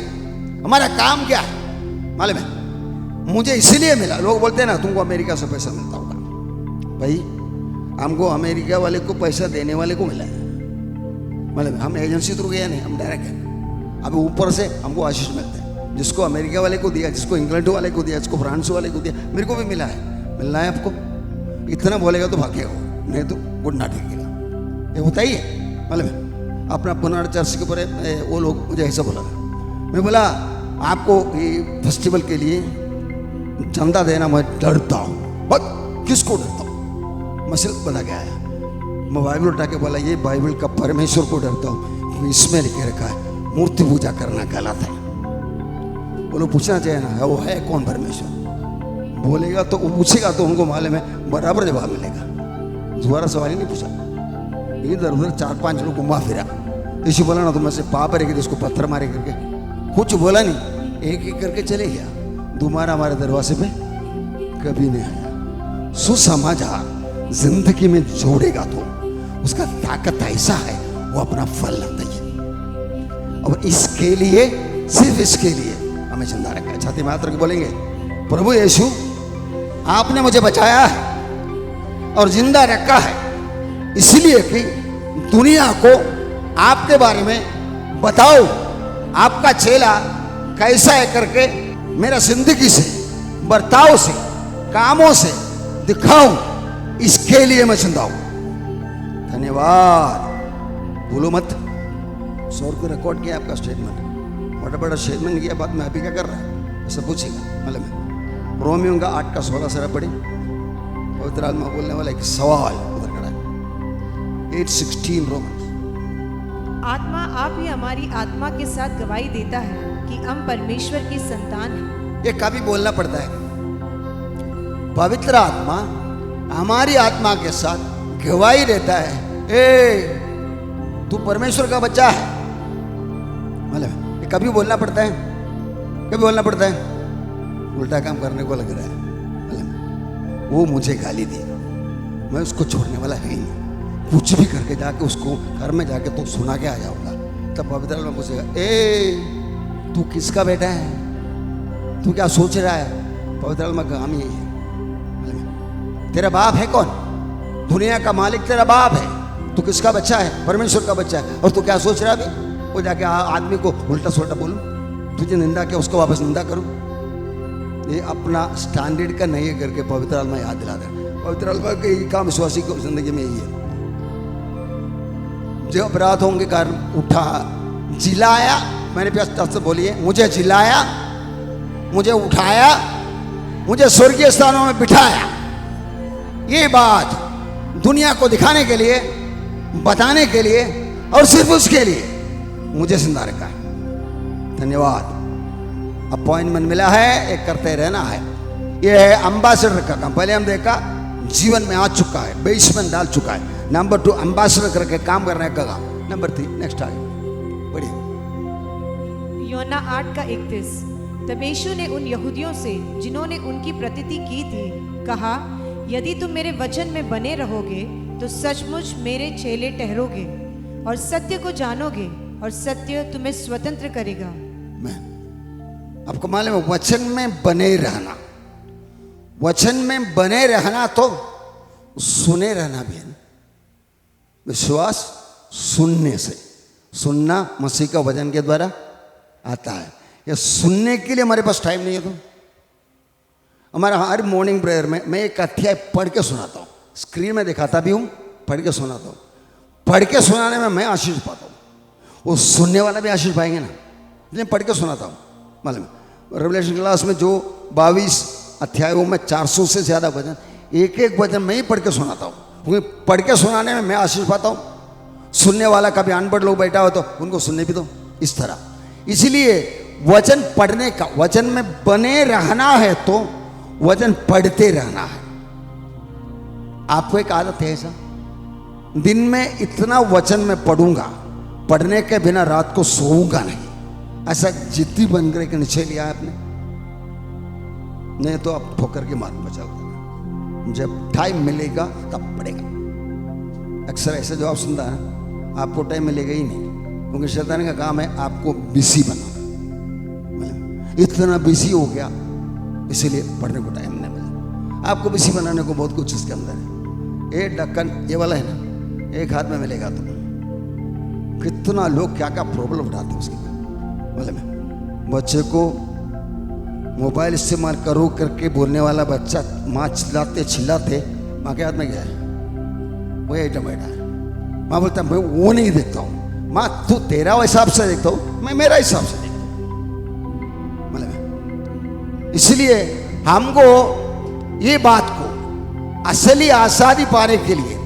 हमारा काम क्या है मालूम है? मुझे इसीलिए मिला। लोग बोलते हैं ना तुमको अमेरिका से पैसा मिलता होगा। भाई हमको अमेरिका वाले को पैसा देने वाले को मिला है, मतलब हम एजेंसी थ्रू गया नहीं, हम डायरेक्ट है। अभी ऊपर से हमको आशीष मिलता है। जिसको अमेरिका वाले को दिया, जिसको इंग्लैंड वाले को दिया, जिसको फ्रांस वाले को दिया, मेरे को भी मिला है। मिलना है आपको, इतना बोलेगा तो भागेगा, नहीं तो गुड ना टेकेगा। ये होता ही है मालूम है। अपना पुनार चर्च के ऊपर वो लोग मुझे ऐसा बोला था। मैं बोला आपको ये फेस्टिवल के लिए चंदा देना मैं डरता हूँ। बस किसको डरता हूँ? मैं सिर्फ बता के आया। मैं बाइबल उठा के बोला, ये बाइबल का परमेश्वर को डरता हूँ। इसमें लिखे रखा है मूर्ति पूजा करना गलत है। वो लोग पूछना चाहिए ना, वो है कौन परमेश्वर? बोलेगा तो वो पूछेगा तो उनको मालूम है, बराबर जवाब मिलेगा। दोबारा सवाल ही नहीं पूछा। इधर उधर 4-5 लोग घुमा फिरा। यीशु बोला ना तुम से पाप है कि इसको पत्थर मारे करके, कुछ बोला नहीं, एक एक करके चले गया। दोबारा हमारे दरवाजे पे कभी नहीं आया। सुसमाचार जिंदगी में जोड़ेगा तो उसका ताकत ऐसा है, वो अपना फल लाता है। और इसके लिए, सिर्फ इसके लिए हमें जिंदा रखा है। छाती में हाथ रख के बोलेंगे, प्रभु यीशु आपने मुझे बचाया है और जिंदा रखा है, इसलिए कि दुनिया को आपके बारे में बताओ, आपका चेला कैसा है करके मेरा जिंदगी से, बर्ताव से, कामों से दिखाऊं। इसके लिए मैं जिंदा हूं। धन्यवाद। भूलो मत, 100 को रिकॉर्ड किया आपका स्टेटमेंट, बड़ा बड़ा स्टेटमेंट किया, बाद में अभी क्या कर रहा है ऐसा पूछेगा। मतलब रोमियो का 8 का 16 सरा पढ़ी। पवित्र आत्मा बोलने वाला एक सवाल उधर खड़ा है। 8:16 रोमन। आत्मा आप ही हमारी आत्मा के साथ गवाही देता है कि हम परमेश्वर की संतान हैं। ये कभी बोलना पड़ता है। पवित्र आत्मा हमारी आत्मा के साथ गवाही देता है, ए तू परमेश्वर का बच्चा है। मतलब ये कभी बोलना पड़ता है, कभी बोलना पड़ता है। उल्टा काम करने को लग रहा है। मतलब वो मुझे गाली दी, मैं उसको छोड़ने वाला है ही नहीं। कुछ भी करके जाके उसको घर में जाके तो सुना के आ जाऊंगा। तब पवित्र आत्मा पूछेगा, ए तू किसका बेटा है? तू क्या सोच रहा है? पवित्र आत्मा का काम यही है। तेरा बाप है कौन? दुनिया का मालिक तेरा बाप है। तू किसका बच्चा है? परमेश्वर का बच्चा है। और तू क्या सोच रहा है अभी? वो जाके आदमी को उल्टा सुल्टा बोलूं, तुझे निंदा किया उसको वापस निंदा करूं? ये अपना स्टैंडर्ड का नहीं है करके पवित्र आत्मा याद दिला दे। पवित्र आत्मा के काम विश्वासी को जिंदगी में यही है। जो अपराधों के कारण उठा, जिलाया, मैंने प्यास से बोलिए, मुझे जिलाया, मुझे उठाया, मुझे स्वर्गीय स्थानों में बिठाया। ये बात दुनिया को दिखाने के लिए, बताने के लिए और सिर्फ उसके लिए मुझे जिंदा रखा है। धन्यवाद। अपॉइंटमेंट मिला है, एक करते रहना है। ये है एम्बेसडर का काम। पहले हम देखा जीवन में आ चुका है, बेसमेंट डाल चुका है। नंबर 2 एम्बेसडर करके काम करने का काम। नंबर 3 नेक्स्ट आगे बढ़िए। योना 8 का 31। तब यीशु ने उन यहूदियों से जिन्होंने उनकी प्रतीति की थी कहा, यदि तुम मेरे वचन में बने रहोगे तो सचमुच मेरे चेले ठहरोगे और सत्य को जानोगे और सत्य तुम्हें स्वतंत्र करेगा। मैं आपको मालूम है, वचन में बने रहना, वचन में बने रहना तो सुने रहना भी है। विश्वास सुनने से, सुनना मसीह का वचन के द्वारा, आता है। ये सुनने के लिए हमारे पास टाइम नहीं है। तो हमारा हर मॉर्निंग प्रेयर में मैं एक अध्याय पढ़ के सुनाता हूँ, स्क्रीन में दिखाता भी हूँ, पढ़ के सुनाता हूँ। पढ़ के सुनाने में मैं आशीष पाता हूँ, वो सुनने वाला भी आशीष पाएंगे ना, इसलिए पढ़ के सुनाता हूँ। मालूम रेवलेशन क्लास में जो 22 अध्यायों में 400 से ज़्यादा वचन, एक एक वचन मैं ही पढ़ के सुनाता हूँ, क्योंकि पढ़ के सुनाने में मैं आशीष पाता हूँ। सुनने वाला कभी अनपढ़ लोग बैठा हो तो उनको सुनने भी दो इस तरह। इसलिए वचन पढ़ने का, वचन में बने रहना है तो वचन पढ़ते रहना है। आपको एक आदत है ऐसा, दिन में इतना वचन में पढ़ूंगा, पढ़ने के बिना रात को सोऊंगा नहीं, ऐसा जिद्दी बन कर के निश्चय लिया है आपने? नहीं तो आप ठोकर के मार्ग पर चल देना। जब टाइम मिलेगा तब पढ़ेगा। अक्सर ऐसे जवाब सुनता है, आपको टाइम मिलेगा ही नहीं, क्योंकि शैतान का काम है आपको बिजी बनाना। इतना बिजी हो गया इसीलिए पढ़ने को टाइम नहीं मिला। आपको बिजी बनाने को बहुत कुछ इसके अंदर है। ये ढक्कन ये वाला है ना, एक हाथ में मिलेगा तो कितना लोग क्या क्या प्रॉब्लम उठाते हैं उसके बाद। बच्चे को मोबाइल इस्तेमाल करो करके बोलने वाला बच्चा, माँ चिल्लाते चिल्लाते माँ के हाथ में गया है, वही आइटम बैठा है। माँ बोलता मैं वो नहीं देखता हूँ, माँ तू तेरा हिसाब से देखता हूँ, मैं मेरा हिसाब से देखता हूँ। इसलिए हमको ये बात को असली आजादी पाने के लिए,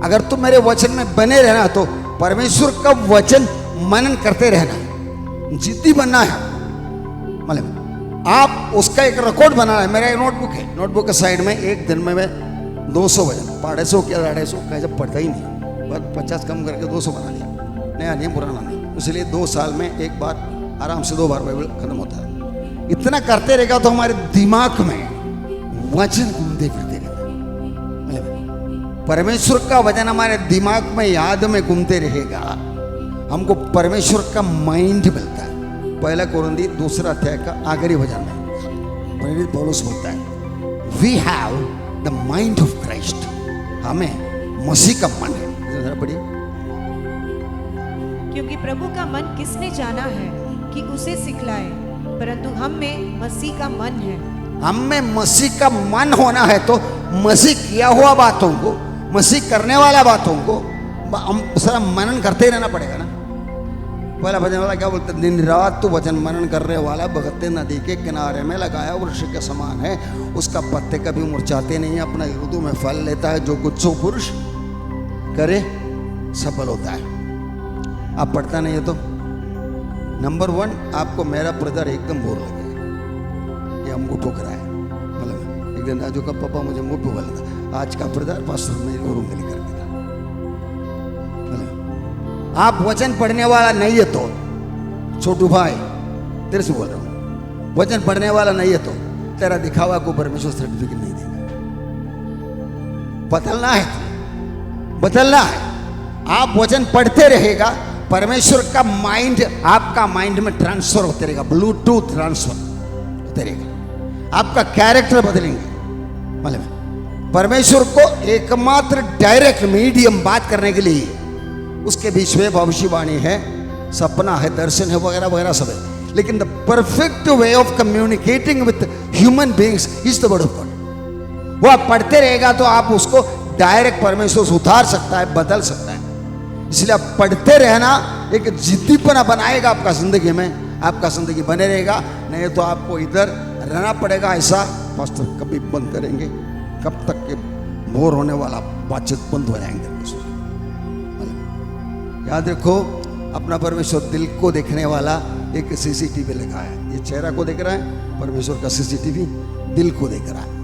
अगर तुम मेरे वचन में बने रहना तो परमेश्वर का वचन मनन करते रहना, जिद्दी बनना है। मतलब आप उसका एक रिकॉर्ड बनाना है। मेरा एक नोटबुक है, नोटबुक के साइड में एक दिन में मैं 200 वचन, 250 या 250 कैसे पढ़ता ही नहीं, बस 50 कम करके 200 बना लिया। नया नहीं पुराना नहीं, इसलिए 2 साल में एक बार आराम से 2 बार बाइबल खत्म होता है। इतना करते रहेगा तो हमारे दिमाग में वचन घूमते फिरते रहेगा। परमेश्वर का वचन हमारे दिमाग में याद में घूमते रहेगा, हमको परमेश्वर का माइंड मिलता है। पहला कोरिन्थी 2 अध्याय का आखिरी वचन में प्रेरित पौलुस बोलता है, we have the mind of Christ, हमें मसीह का मन है। जरा पढ़िए। क्योंकि प्रभु का मन किसने जाना है कि उसे सिखलाए, परंतु हम में मसीह का मन है। हम में मसीह का मन होना है तो मसीह किया हुआ बातों को, मसीह करने वाला बातों को हम सारा मनन करते रहना पड़ेगा ना। पहला भजन वाला क्या बोलते, दिन रात तो वचन मनन करने वाला बगते नदी के किनारे में लगाया वृक्ष के समान है, उसका पत्ते कभी मुरझाते नहीं, अपना ऋतु में फल लेता है, जो कुछ सो पुरुष करे सफल होता है। आप पढ़ता नहीं है तो नंबर 1 आपको मेरा ब्रदर एकदम बोर लगेगा, ये हमको ठोकरा है। मतलब एक दिन राजू का पापा मुझे मुंह पे बोला था, आज का ब्रदर पास्टर मेरे को रूम में लेकर के था। आप वचन पढ़ने वाला नहीं है तो छोटू भाई तेरे से बोल रहा हूँ, वचन पढ़ने वाला नहीं है तो तेरा दिखावा को परमेश्वर सर्टिफिकेट नहीं देगा। बदलना है, बदलना है। आप वचन पढ़ते रहेगा, परमेश्वर का माइंड आपका माइंड में ट्रांसफर होते रहेगा, ब्लूटूथ ट्रांसफर होते रहेगा, आपका कैरेक्टर बदलेंगे। मतलब परमेश्वर को एकमात्र डायरेक्ट मीडियम बात करने के लिए, उसके बीच में भविष्यवाणी है, सपना है, दर्शन है, वगैरह वगैरह सब है, लेकिन the perfect way of communicating with human beings is the word of God. वो आप पढ़ते रहेगा तो आप उसको डायरेक्ट परमेश्वर सुधार सकता है, बदल सकता है। इसलिए आप पढ़ते रहना एक जिद्दीपना बनाएगा आपका जिंदगी में, आपका जिंदगी बने रहेगा। नहीं तो आपको इधर रहना पड़ेगा ऐसा, पास्टर कभी बंद करेंगे, कब तक के बोर होने वाला बातचीत बंद हो जाएंगे। याद रखो, अपना परमेश्वर दिल को देखने वाला एक सीसीटीवी लगा है। ये चेहरा को देख रहा है, परमेश्वर का सीसीटीवी दिल को देख रहा है।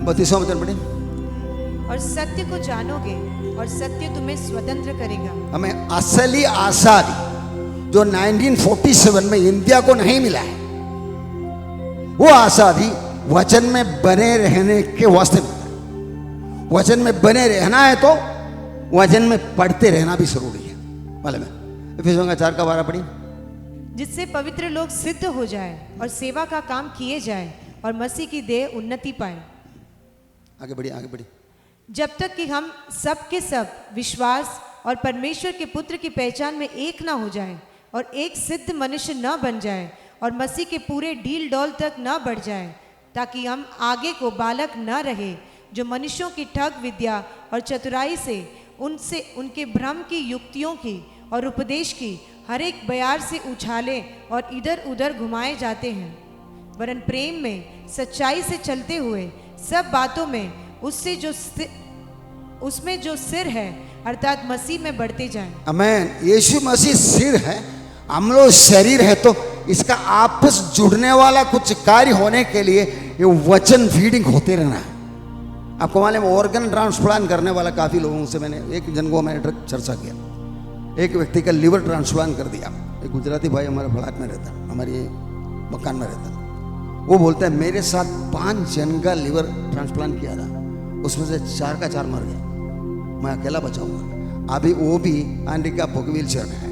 32वां वचन पढ़िए। और सत्य को जानोगे और सत्य तुम्हें स्वतंत्र करेगा। हमें असली आजादी जो 1947 में इंडिया को नहीं मिला है, वो आजादी वचन में बने रहने के वास्ते मिलता है। वचन में बने रहना है तो वचन में पढ़ते रहना भी जरूरी है। मालूम है एफिसियों का 4:12 पढ़ी, जिससे पवित्र लोग सिद्ध हो जाए और सेवा का काम किए जाए और मसीह की देह उन्नति पाए। आगे बढ़िए, आगे बढ़िए। जब तक कि हम सब के सब विश्वास और परमेश्वर के पुत्र की पहचान में एक ना हो जाए और एक सिद्ध मनुष्य न बन जाए और मसीह के पूरे डील डॉल तक न बढ़ जाए, ताकि हम आगे को बालक न रहे जो मनुष्यों की ठग विद्या और चतुराई से उनसे उनके भ्रम की युक्तियों की और उपदेश की हर एक बयार से उछाले और इधर उधर घुमाए जाते हैं, वरन प्रेम में सच्चाई से चलते हुए सब बातों में उसमें जो सिर है अर्थात मसीह में बढ़ते जाएं। आमेन। यीशु मसीह सिर है, हम लोग शरीर है, तो इसका आपस जुड़ने वाला कुछ कार्य होने के लिए ये वचन फीडिंग होते रहना है। आपको मालूम है, ऑर्गन ट्रांसप्लांट करने वाला काफ़ी लोगों से मैंने एक जन को मैंने चर्चा किया। एक व्यक्ति का लिवर ट्रांसप्लांट कर दिया। एक गुजराती भाई हमारे फ्लैट में रहता, हमारे मकान में रहता। वो बोलता है मेरे साथ 5 जन का लिवर ट्रांसप्लांट किया था, उसमें से 4 का 4 मर गया, मैं अकेला बचाऊंगा। अभी वो भी अमेरिका व्हील चेयर में है।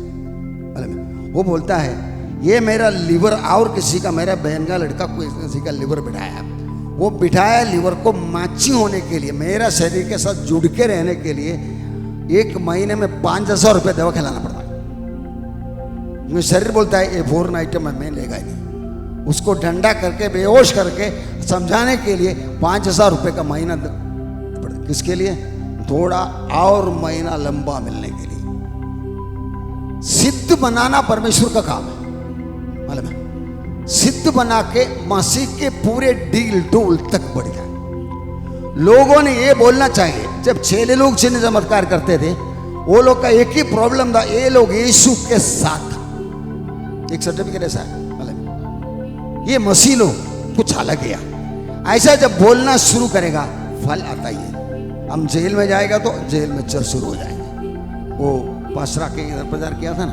वो बोलता है ये मेरा लिवर और किसी का, मेरा बहन का लड़का कोई किसी का लिवर बिठाया, वो बिठाया लिवर को माची होने के लिए, मेरा शरीर के साथ जुड़ के रहने के लिए 1 महीने में 5,000 रुपये दवा खिलाना पड़ता है। शरीर बोलता है ये 4 नाइट में लेगा ही नहीं। उसको डंडा करके बेहोश करके समझाने के लिए 5,000 रुपये का महीना पड़ता। किसके लिए? थोड़ा और महीना लंबा मिलने के लिए। सिद्ध बनाना परमेश्वर का काम है, मालूम है? सिद्ध बना के मसीह के पूरे डील डोल तक बढ़ जाए। लोगों ने ये बोलना चाहिए, जब 6 लोग चिन्ह चमत्कार करते थे, वो लोग का एक ही प्रॉब्लम था, ये लोग यीशु के साथ था। एक सर्टिफिकेट ऐसा है, ये मसीह लोग कुछ अलग है। ऐसा जब बोलना शुरू करेगा फल आता ही है। हम जेल में जाएगा तो जेल में चर्च शुरू हो जाएंगे। वो पासरा के इधर प्रचार किया था ना,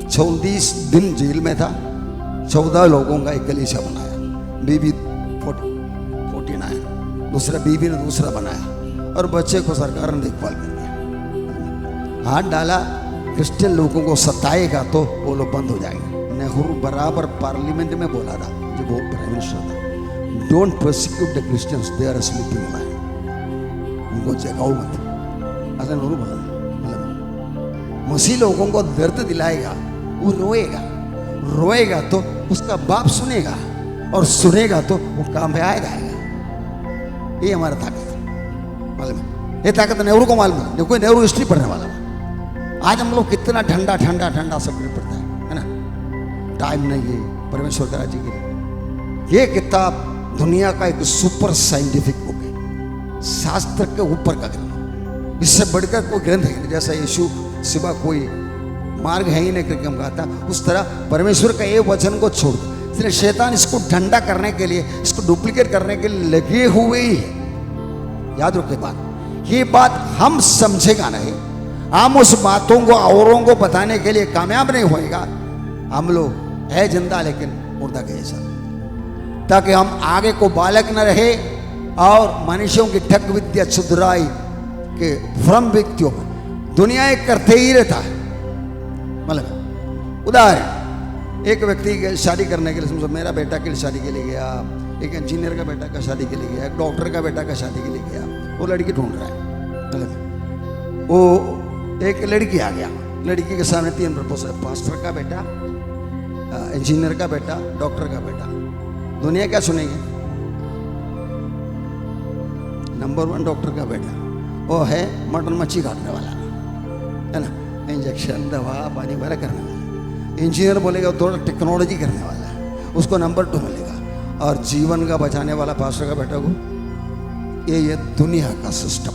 34 दिन जेल में था, 14 लोगों का एक कलीसिया बनाया। बीबी 49, दूसरा बीबी ने दूसरा बनाया, और बच्चे को सरकार ने देखभाल कर दिया। हाथ डाला, क्रिश्चियन लोगों को सताएगा तो वो लोग बंद हो जाएंगे। नेहरू बराबर पार्लियामेंट में बोला था, जब वो प्राइम मिनिस्टर था, don't prosecute the Christians, they are sleeping lion, उनको जगाओ मत। ऐसा नेहरू बोला। मसीह लोगों को दर्द दिलाएगा, वो रोएगा तो उसका बाप सुनेगा, और सुनेगा तो वो काम पे आएगा। ये हमारा ताकत है, मालूम है? ये ताकत नेहरू को मालूम है। कोई नेहरू हिस्ट्री पढ़ने वाला। आज हम लोग कितना ठंडा ठंडा ठंडा सब पढ़ता है ना? टाइम नहीं है परमेश्वर का राज्य के लिए। ये किताब दुनिया का एक सुपर साइंटिफिक बुक है, शास्त्र के ऊपर का ग्रंथ। इससे बढ़कर कोई ग्रंथ है, जैसा यीशु सिवा कोई मार्ग है ही नहीं करके हम कहता, उस तरह परमेश्वर का ये वचन को छोड़ दो। इसलिए शैतान इसको ठंडा करने के लिए, इसको डुप्लीकेट करने के लिए लगे हुए ही है। याद रखिए बात, ये बात हम समझेगा नहीं, हम उस बातों को औरों को बताने के लिए कामयाब नहीं होएगा। हम लोग है जिंदा लेकिन मुर्दा के जैसा, ताकि हम आगे को बालक न रहे और मनुष्यों की ठग विद्या चतुराई के भ्रम व्यक्तियों में दुनिया एक करते ही रहता है। मतलब उदाहरण, एक व्यक्ति के शादी करने के लिए, समझो मेरा बेटा के लिए शादी के लिए गया, एक इंजीनियर का बेटा का शादी के लिए गया, एक डॉक्टर का बेटा का शादी के लिए गया, वो लड़की ढूंढ रहा है। वो एक लड़की आ गया, लड़की के सामने 3 प्रपोजल, पास्टर का बेटा, इंजीनियर का बेटा, डॉक्टर का बेटा। दुनिया क्या सुनेगी? नंबर 1 डॉक्टर का बेटा, वो है मटन मच्छी काटने वाला, है ना, इंजेक्शन दवा पानी वगैरह करने वाला। इंजीनियर बोलेगा थोड़ा टेक्नोलॉजी करने वाला है, उसको नंबर 2 मिलेगा। और जीवन का बचाने वाला पास्टर का बेटा को ये दुनिया का सिस्टम।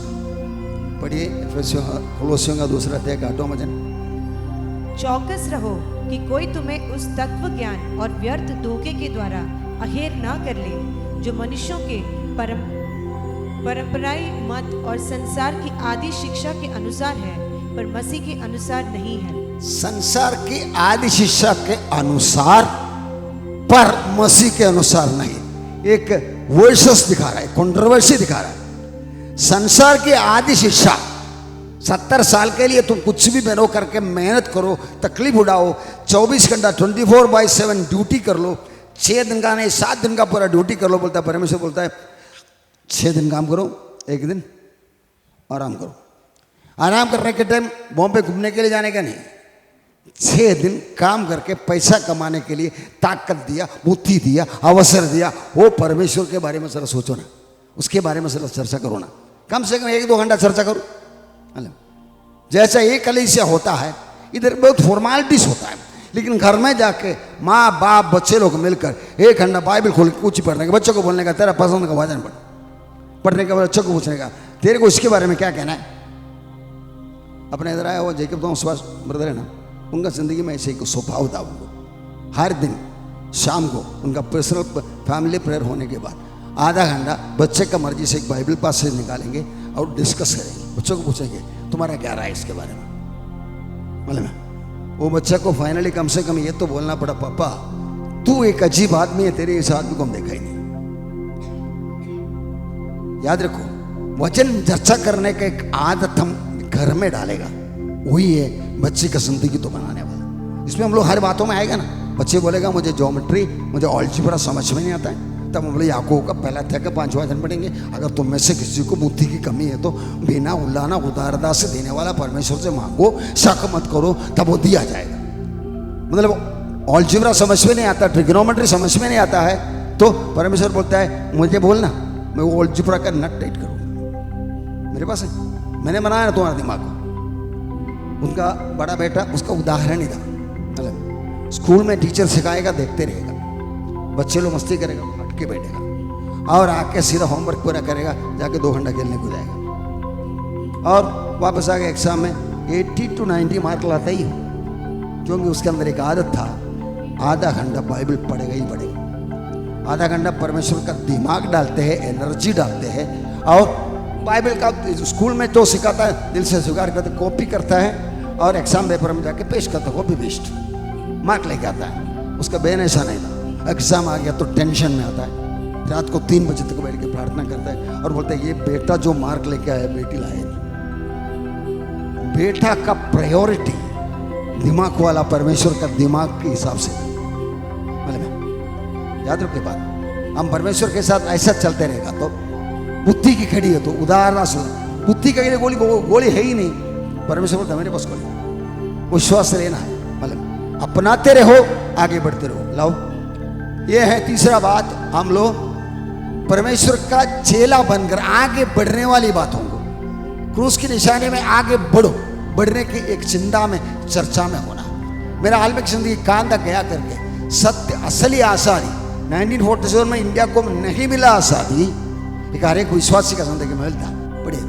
पढ़िए कोलोसियों का 2 अध्याय का 8वां वचन। चौकस रहो कि कोई तुम्हें उस तत्व ज्ञान और व्यर्थ धोखे के द्वारा अहेर ना कर ले, जो मनुष्यों के परंपराई मत और संसार की आदि शिक्षा के अनुसार है, पर मसीह के अनुसार नहीं है। संसार की आदि शिक्षा के अनुसार, पर मसीह के अनुसार नहीं। एक वर्सेस दिखा रहा है, कंट्रोवर्सी दिखा रहा है। संसार की आदि शिक्षा, 70 साल के लिए तुम कुछ भी बनो करके मेहनत करो, तकलीफ उड़ाओ, 24 घंटा 24/7 ड्यूटी कर लो, 6 दिन का नहीं 7 दिन का पूरा ड्यूटी कर लो। बोलता है परमेश्वर, बोलता है 6 दिन काम करो, 1 दिन आराम करो। आराम करने के टाइम बॉम्बे घूमने के लिए जाने का नहीं, 6 दिन काम करके पैसा कमाने के लिए ताकत दिया, बुद्धि दिया, अवसर दिया। वो परमेश्वर के बारे में जरा सोचो ना, उसके बारे में जरा चर्चा करो ना, कम से कम 1-2 घंटा चर्चा करो। जैसा एक कलीसिया होता है, इधर बहुत फॉर्मेलिटीज होता है, लेकिन घर में जाके माँ बाप बच्चे लोग मिलकर 1 घंटा बाइबल खोल के कुछ पढ़ने का, बच्चों को बोलने का तेरा पसंद का वचन पढ़ने के बाद बच्चों को पूछने का तेरे को इसके बारे में क्या कहना है। अपने इधर आया वो जैकब थॉमस ब्रदर है ना, उनका जिंदगी में ऐसे एक स्वभाव था। उनको हर दिन शाम को उनका पर्सनल फैमिली प्रेयर होने के बाद आधा घंटा बच्चे का मर्जी से एक बाइबल पासेज निकालेंगे और डिस्कस करेंगे। बच्चों को पूछेंगे तुम्हारा क्या राय है इसके बारे में। मतलब वो बच्चे को फाइनली कम से कम ये तो बोलना पड़ा, पापा तू एक अजीब आदमी है, तेरे इस आदमी को हम देखा ही नहीं। याद रखो, वचन चर्चा करने का एक आदत हम घर में डालेगा, वही है बच्चे का जिंदगी तो बनाने वाला। इसमें हम लोग हर बातों में आएगा ना, बच्चे बोलेगा मुझे ज्योमेट्री, मुझे अलजेब्रा समझ में नहीं आता है, तब हम लोग याकूब का पहला अध्याय का 5वां वचन पढ़ेंगे। अगर तुम में से किसी को बुद्धि की कमी है तो बिना उल्लाना उदारता से देने वाला परमेश्वर से मांगो, शक मत करो, तब वो दिया जाएगा। मतलब अलजेब्रा समझ में नहीं आता, ट्रिग्नोमेट्री समझ में नहीं आता है, तो परमेश्वर बोलता है मुझे बोलना, मैं वो अलजेब्रा का नट टाइट करूँगा, मेरे पास है, मैंने बनाया ना तुम्हारा दिमाग को। उनका बड़ा बेटा उसका उदाहरण ही था। मतलब स्कूल में टीचर सिखाएगा, देखते रहेगा, बच्चे लोग मस्ती करेगा, हट के बैठेगा और आके सीधा होमवर्क पूरा करेगा, जाके 2 घंटा खेलने को जाएगा और वापस आके एग्जाम में 80 to 90 मार्क लाता ही हो, क्योंकि उसके अंदर एक आदत था, आधा घंटा बाइबल पढ़ेगा ही पढ़ेगा। आधा घंटा परमेश्वर का दिमाग डालते हैं, एनर्जी डालते हैं और बाइबल का स्कूल में जो सिखाता है दिल से स्वीकार करते, कॉपी करता है और एग्जाम पेपर में जाके पेश करता, कॉपी पेस्ट मार्क लेके आता है। उसका बेन ऐसा नहीं था, एग्जाम आ गया तो टेंशन में आता है, रात को 3 बजे तक बैठ के प्रार्थना करता है और बोलता है ये बेटा जो मार्क लेके आया बेटी लाए नहीं। बेटा का प्रायोरिटी दिमाग वाला परमेश्वर का दिमाग के हिसाब से। मतलब याद रखिए बात, हम परमेश्वर के साथ ऐसा चलते रहेगा तो बुद्धि की खड़ी है तो उदाहरण से बुद्धि का गोली है ही नहीं, परमेश्वर बोलता मेरे पास गोली, विश्वास से लेना है। मतलब अपनाते रहो, आगे बढ़ते रहो। लाओ ये है तीसरा बात, हम लोग परमेश्वर का चेला बनकर आगे बढ़ने वाली बातों को, क्रूस की निशानी में आगे बढ़ो, बढ़ने की एक चिंता में चर्चा में होना। मेरा आलमिक जिंदगी कांदा गया करके सत्य असली आजादी 1947 में इंडिया को नहीं मिला आजादी, एक हर एक विश्वासी का जिंदगी में मिलता। पढ़िए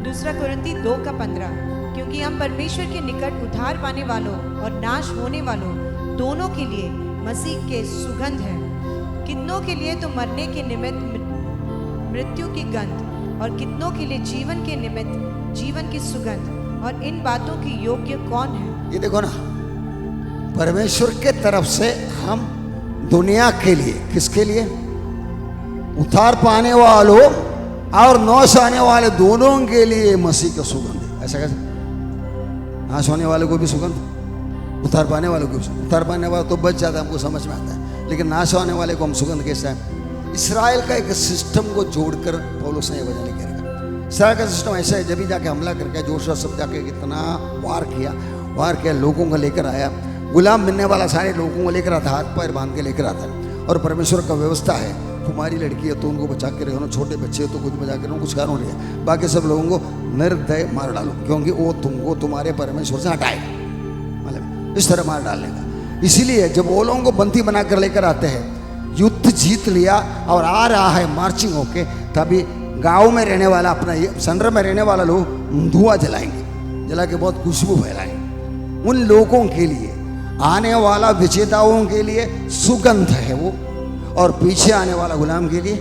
2 कुरिन्थी 2:15, क्योंकि हम परमेश्वर के निकट उद्धार पाने वालों और नाश होने वालों दोनों के लिए मसीह के सुगंध है। कितनों के लिए तो मरने के निमित्त मृत्यु की गंध और कितनों के लिए जीवन के निमित्त जीवन की सुगंध, और इन बातों की योग्य कौन है। ये देखो ना, परमेश्वर के तरफ से हम दुनिया के लिए, किसके लिए, उद्धार पाने वालों और नाश आने वाले दोनों के लिए मसीह का सुगंध है। ऐसा कैसे? नाश होने वाले को भी सुगंध, उद्धार पाने वालों को भी सुगंध। उद्धार पाने वाला तो बच जाता है, हमको समझ में आता है, लेकिन नाश होने वाले को हम सुगंध कैसे है? इसराइल का एक सिस्टम को जोड़कर पौलुस ने वजह लेकर इसराइल का सिस्टम ऐसा है, जब भी जाके हमला करके जोशुआ सब जाके कितना वार किया, लोगों को लेकर आया, गुलाम बनने वाला सारे लोगों को लेकर आता, हाथ पैर बांध के लेकर आता है। और परमेश्वर का व्यवस्था है, तुम्हारी लड़की है तो उनको बचा के रहो, छोटे बच्चे हो तो कुछ बचा के रहो, कुछ कानून है, बाकी सब लोगों को निर्दय मार डालो, क्योंकि वो तुमको तुम्हारे परमेश्वर से हटाएगा। मतलब इस तरह मार डालने का। इसीलिए जब वो लोगों को बंदी बनाकर लेकर आते हैं, युद्ध जीत लिया और आ रहा है मार्चिंग होके, तभी गांव में रहने वाला, अपना संडर में रहने वाला लोग धुआं जलाएंगे, जला के बहुत खुशबू फैलाएंगे। उन लोगों के लिए, आने वाला विजेताओं के लिए सुगंध है वो, और पीछे आने वाला गुलाम के लिए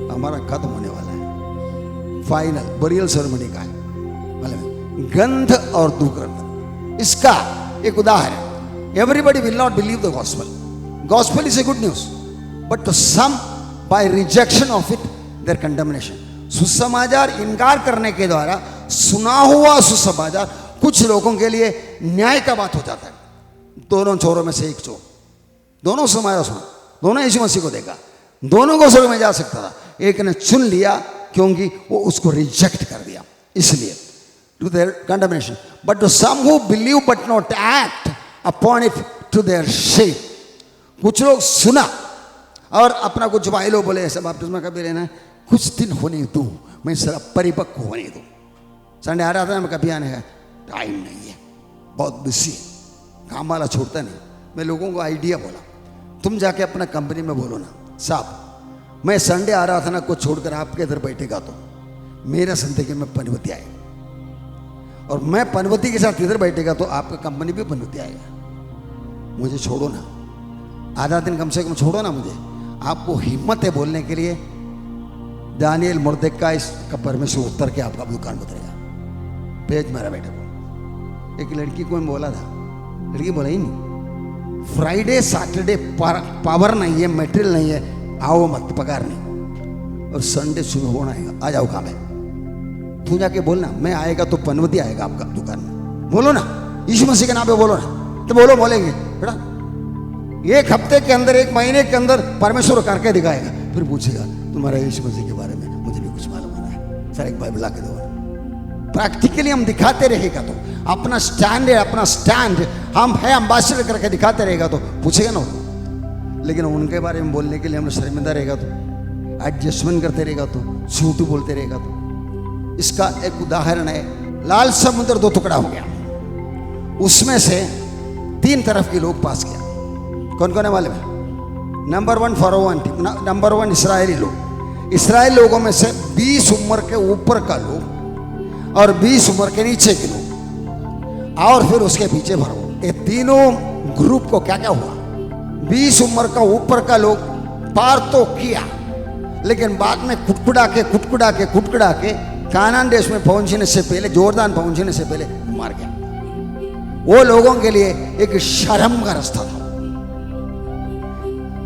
हमारा खत्म होने वाला है, फाइनल बरियल सेरेमनी का है। मतलब गंध और दुर्गंध, इसका एक उदाहरण, everybody will not believe the gospel. Gospel is a good news, but to some by rejection of it their condemnation. सुसमाचार इनकार करने के द्वारा सुना हुआ सुसमाचार कुछ लोगों के लिए न्याय का बात हो जाता है। दोनों चोरों में से एक चोर, दोनों समाचार सुना, दोनों यीशु मसीह को देखा, दोनों को स्वर्ग में जा सकता था। एक ने चुन लिया क्योंकि वो उसको रिजेक्ट कर दिया, इसलिए to their condemnation. But to some who believe but not act upon it to their shame. कुछ लोग सुना और अपना कुछ भाई लोग बोले ऐसा बपतिस्मा कभी लेना है, कुछ दिन होने दो, मैं सारा परिपक्व होने दो। संडे आ रहा था, मैं कभी आने का टाइम नहीं है, बहुत बिजी है, काम वाला छोड़ता नहीं। मैं लोगों को आइडिया बोला, तुम जाके अपना कंपनी में बोलो ना, साहब मैं संडे आ रहा था ना, कुछ छोड़कर आपके इधर बैठेगा तो मेरा जिंदगी में पनवती आएगा, और मैं पनवती के साथ इधर बैठेगा तो आपका कंपनी भी पनवती आएगा। मुझे छोड़ो ना, आधा दिन कम से कम छोड़ो ना मुझे। आपको हिम्मत है बोलने के लिए, दानियल मुर्देकाई का परमेश्वर उत्तर के आपका दुकान उतरेगा। भेज मेरा बेटा को। एक लड़की को मैं बोला था, लड़की बोला ही नहीं, फ्राइडे सैटरडे पावर नहीं है, मटेरियल नहीं है, आओ मत, पगार नहीं, और संडे शुरू होना है, आ जाओ काम है। तू जाके बोलना, मैं आएगा तो पनवती आएगा आपका दुकान में, बोलो ना, यीशु मसीह के नाम पे बोलो ना, तो बोलो, बोलेंगे बेटा। एक हफ्ते के अंदर, एक महीने के अंदर परमेश्वर करके दिखाएगा, फिर पूछेगा तुम्हारा यीशु मसीह के बारे में मुझे भी कुछ मालूम है, सर एक बाइबल ला के दो। प्रैक्टिकली हम दिखाते रहेगा तो अपना स्टैंड है, अपना स्टैंड हम है एम्बेसडर करके दिखाते रहेगा तो पूछेगा ना। लेकिन उनके बारे में बोलने के लिए हम शर्मिंदा रहेगा तो, एडजस्टमेंट करते रहेगा तो, झूठ बोलते रहेगा तो। इसका एक उदाहरण है, लाल समुद्र दो टुकड़ा हो गया, उसमें से 3 तरफ के लोग पास किया। कौन कौन है मालूम है? नंबर 1 फरोह, नंबर 1 इसराइली लोग। इसराइल लोगों में से 20 उम्र के ऊपर का लोग और 20 उम्र के नीचे के लोग, और फिर उसके पीछे फरोह। ये तीनों ग्रुप को क्या क्या हुआ? 20 उम्र का ऊपर का लोग पार तो किया, लेकिन बाद में कुटकुड़ा के कानान देश में पहुंचने से पहले, जोरदान पहुंचने से पहले मार गया। वो लोगों के लिए एक शर्म का रास्ता था,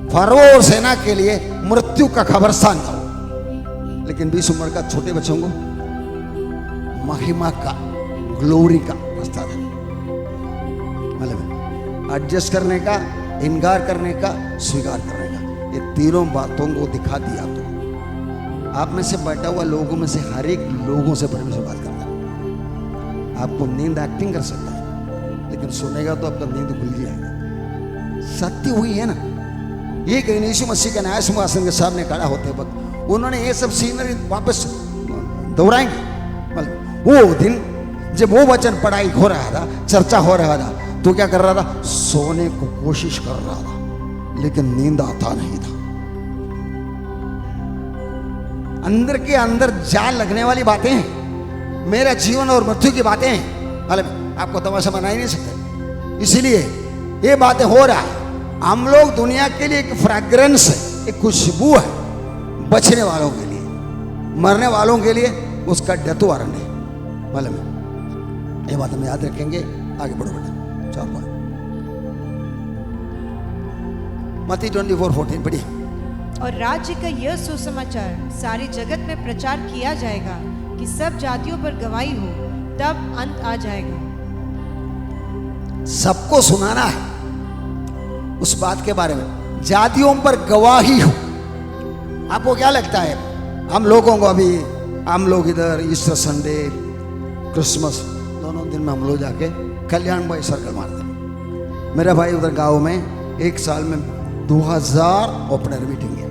फरोह और सेना के लिए मृत्यु का खबरस्तान था। लेकिन 20 उम्र का छोटे बच्चों को महिमा का, ग्लोरी का रास्ता था। मतलब एडजस्ट करने का, इनकार करने का, स्वीकार करने का, ये तीनों बातों को दिखा दिया तो आप में से बैठा हुआ लोगों में से हर एक लोगों से परमेश्वर बात करता है। आपको नींद एक्टिंग कर सकता है, लेकिन सुनेगा तो आपका नींद खुल जाएगा। सत्य हुई है ना। ये यीशु मसीह के न्याय सिंहासन के सामने खड़ा होते वक्त उन्होंने ये सब सीनरी वापस दोहराएंगे। मतलब वो दिन जब वो वचन पढ़ाई हो रहा था, चर्चा हो रहा था, तो क्या कर रहा था? सोने को कोशिश कर रहा था, लेकिन नींद आता नहीं था। अंदर के अंदर जान लगने वाली बातें हैं, मेरा जीवन और मृत्यु की बातें हैं। मतलब आपको तमाशा बना ही नहीं सकते। इसलिए ये बातें हो रहा है। हम लोग दुनिया के लिए एक फ्रेग्रेंस है, एक खुशबू है, बचने वालों के लिए, मरने वालों के लिए उसका डेथ वारंट है। मतलब ये बात हम याद रखेंगे। आगे बढ़ो बेटा, 4 बार मत्ती 24:14 पढ़िए। और राज्य का यह सुसमाचार सारे जगत में प्रचार किया जाएगा कि सब जातियों पर गवाही हो, तब अंत आ जाएगा। सबको सुनाना है उस बात के बारे में, जातियों पर गवाही हो। आपको क्या लगता है? हम लोगों को अभी, हम लोग इधर ईस्टर संडे, क्रिसमस, दोनों दिन में हम लोग जाके कल्याण भाई सर्कल मारते हैं। मेरा भाई उधर गांव में 1 साल में 2000 ओपनर मीटिंग है।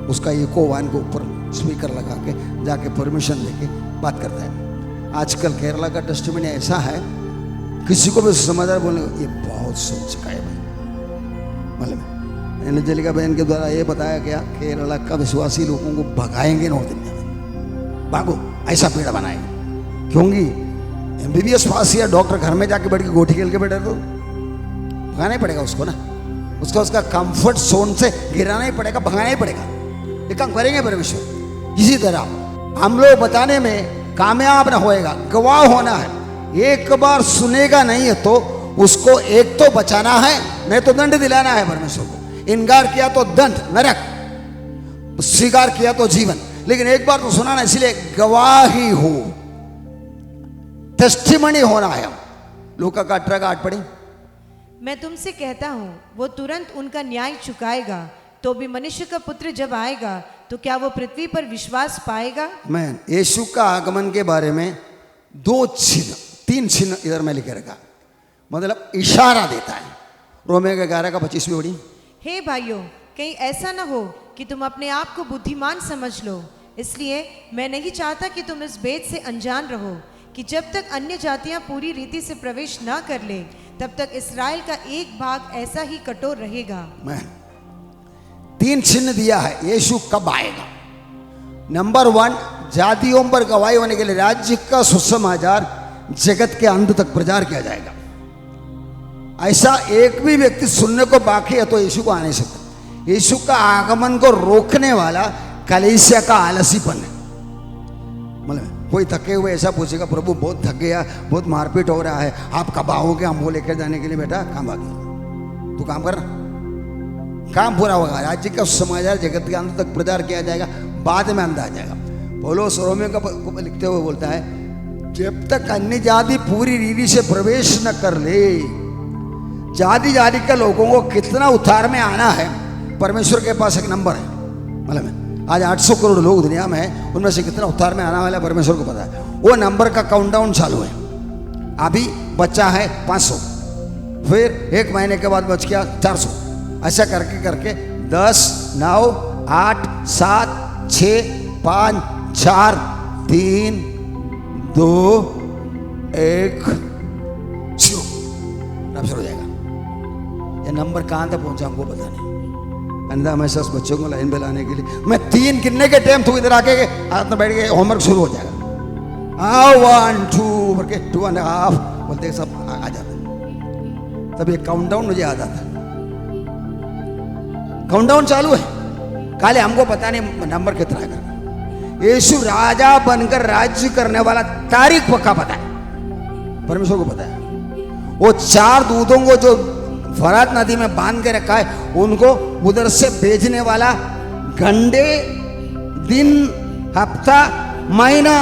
उसका इको वान के ऊपर स्पीकर लगा के जाके परमिशन लेके बात करता है। आजकल केरला का टेस्टिमनी ऐसा है, किसी को भी समाचार बोलने ये बहुत सुन चुका है भाई। मतलब एंजेलिका बहन के द्वारा ये बताया गया, केरला का विश्वासी लोगों को भगाएंगे नॉर्थ इंडिया में, भागो ऐसा पेड़ा बनाएंगे। क्योंकि MBBS पास या डॉक्टर घर में जाके बैठ के गोटी खेल के बैठे तो भगाना ही पड़ेगा उसको ना। उसका कंफर्ट जोन से गिराना ही पड़ेगा, भगाना ही पड़ेगा। ये काम करेंगे परमेश्वर। इसी तरह हम लोग बताने में कामयाब ना होएगा, गवाह होना है। एक बार सुनेगा नहीं है तो उसको एक तो बचाना है, नहीं तो दंड दिलाना है परमेश्वर को। इनकार किया तो दंड, नरक, स्वीकार किया तो जीवन। लेकिन एक बार तो सुनाना, इसलिए गवाही हो, टेस्टिमनी होना है। लूका का 18:8 पढ़ी। मैं तुमसे कहता हूँ, वो तुरंत उनका न्याय चुकाएगा। तो भी मनुष्य का पुत्र जब आएगा तो क्या वो पृथ्वी पर विश्वास पाएगा? मैं यीशु का आगमन के बारे में 2 चिन्ह 3 चिन्ह इधर में लिखे रखा, मतलब इशारा देता है। रोमियो के 11 का 25 पढ़ी। हे भाइयों, कहीं ऐसा ना हो कि तुम अपने आप को बुद्धिमान समझ लो। इसलिए मैं नहीं चाहता कि तुम इस भेद से अनजान रहो कि जब तक अन्य जातियां पूरी रीति से प्रवेश ना कर ले, तब तक इस्राएल का एक भाग ऐसा ही कठोर रहेगा। मैं 3 चिन्ह दिया है यीशु कब आएगा। नंबर 1, जातियों पर गवाही होने के लिए राज्य का सुसमाचार जगत के अंत तक प्रचार किया जाएगा। ऐसा एक भी व्यक्ति सुनने को बाकी है तो यीशु को आ नहीं सकता। यीशु का आगमन को रोकने वाला कलीसिया का आलसीपन है। मतलब कोई थके हुए ऐसा पूछेगा, प्रभु बहुत थक गया, बहुत मारपीट हो रहा है, आप कब आओगे हमको लेकर जाने के लिए? बेटा काम आ गया, तू काम कर, काम पूरा होगा। राज्य का समाचार जगत के अंत तक प्रचार किया जाएगा, बाद में अंत आ जाएगा। पौलुस रोमियो का लिखते हुए बोलता है, जब तक अन्य जाति पूरी रीति से प्रवेश न कर ले, जाति जाति के लोगों को कितना उद्धार में आना है परमेश्वर के पास एक नंबर है। मतलब आज 800 करोड़ लोग दुनिया में हैं, उनमें से कितना उद्धार में आना वाला परमेश्वर को पता है। वो नंबर का काउंटडाउन चालू है। अभी बच्चा है 500, फिर 1 महीने के बाद बच गया 400, ऐसा करके करके 10, 9, 8, 7, 6, 5, 4, 3, 2, 1 रफ्तार हो जाएगा। ये नंबर कहाँ तक पहुंचा हमको पता नहीं। अंधा हमेशा उस बच्चों को लाइन पे लाने के लिए मैं 3 गिनने के टाइम तू इधर आके हाथ में बैठ के होमवर्क शुरू हो जाएगा। 1, 2 करके 2.5 बोलते सब आ जाता है। तब ये काउंटडाउन मुझे याद आता है। काउंटडाउन चालू है, काले हमको पता नहीं नंबर कितना है। यीशु राजा बनकर राज्य करने वाला तारीख पक्का पता है, परमेश्वर को पता है। वो 4 दूतों को जो फरात नदी में बांध के रखा है, उनको उधर से भेजने वाला घंटे, दिन, हफ्ता, महीना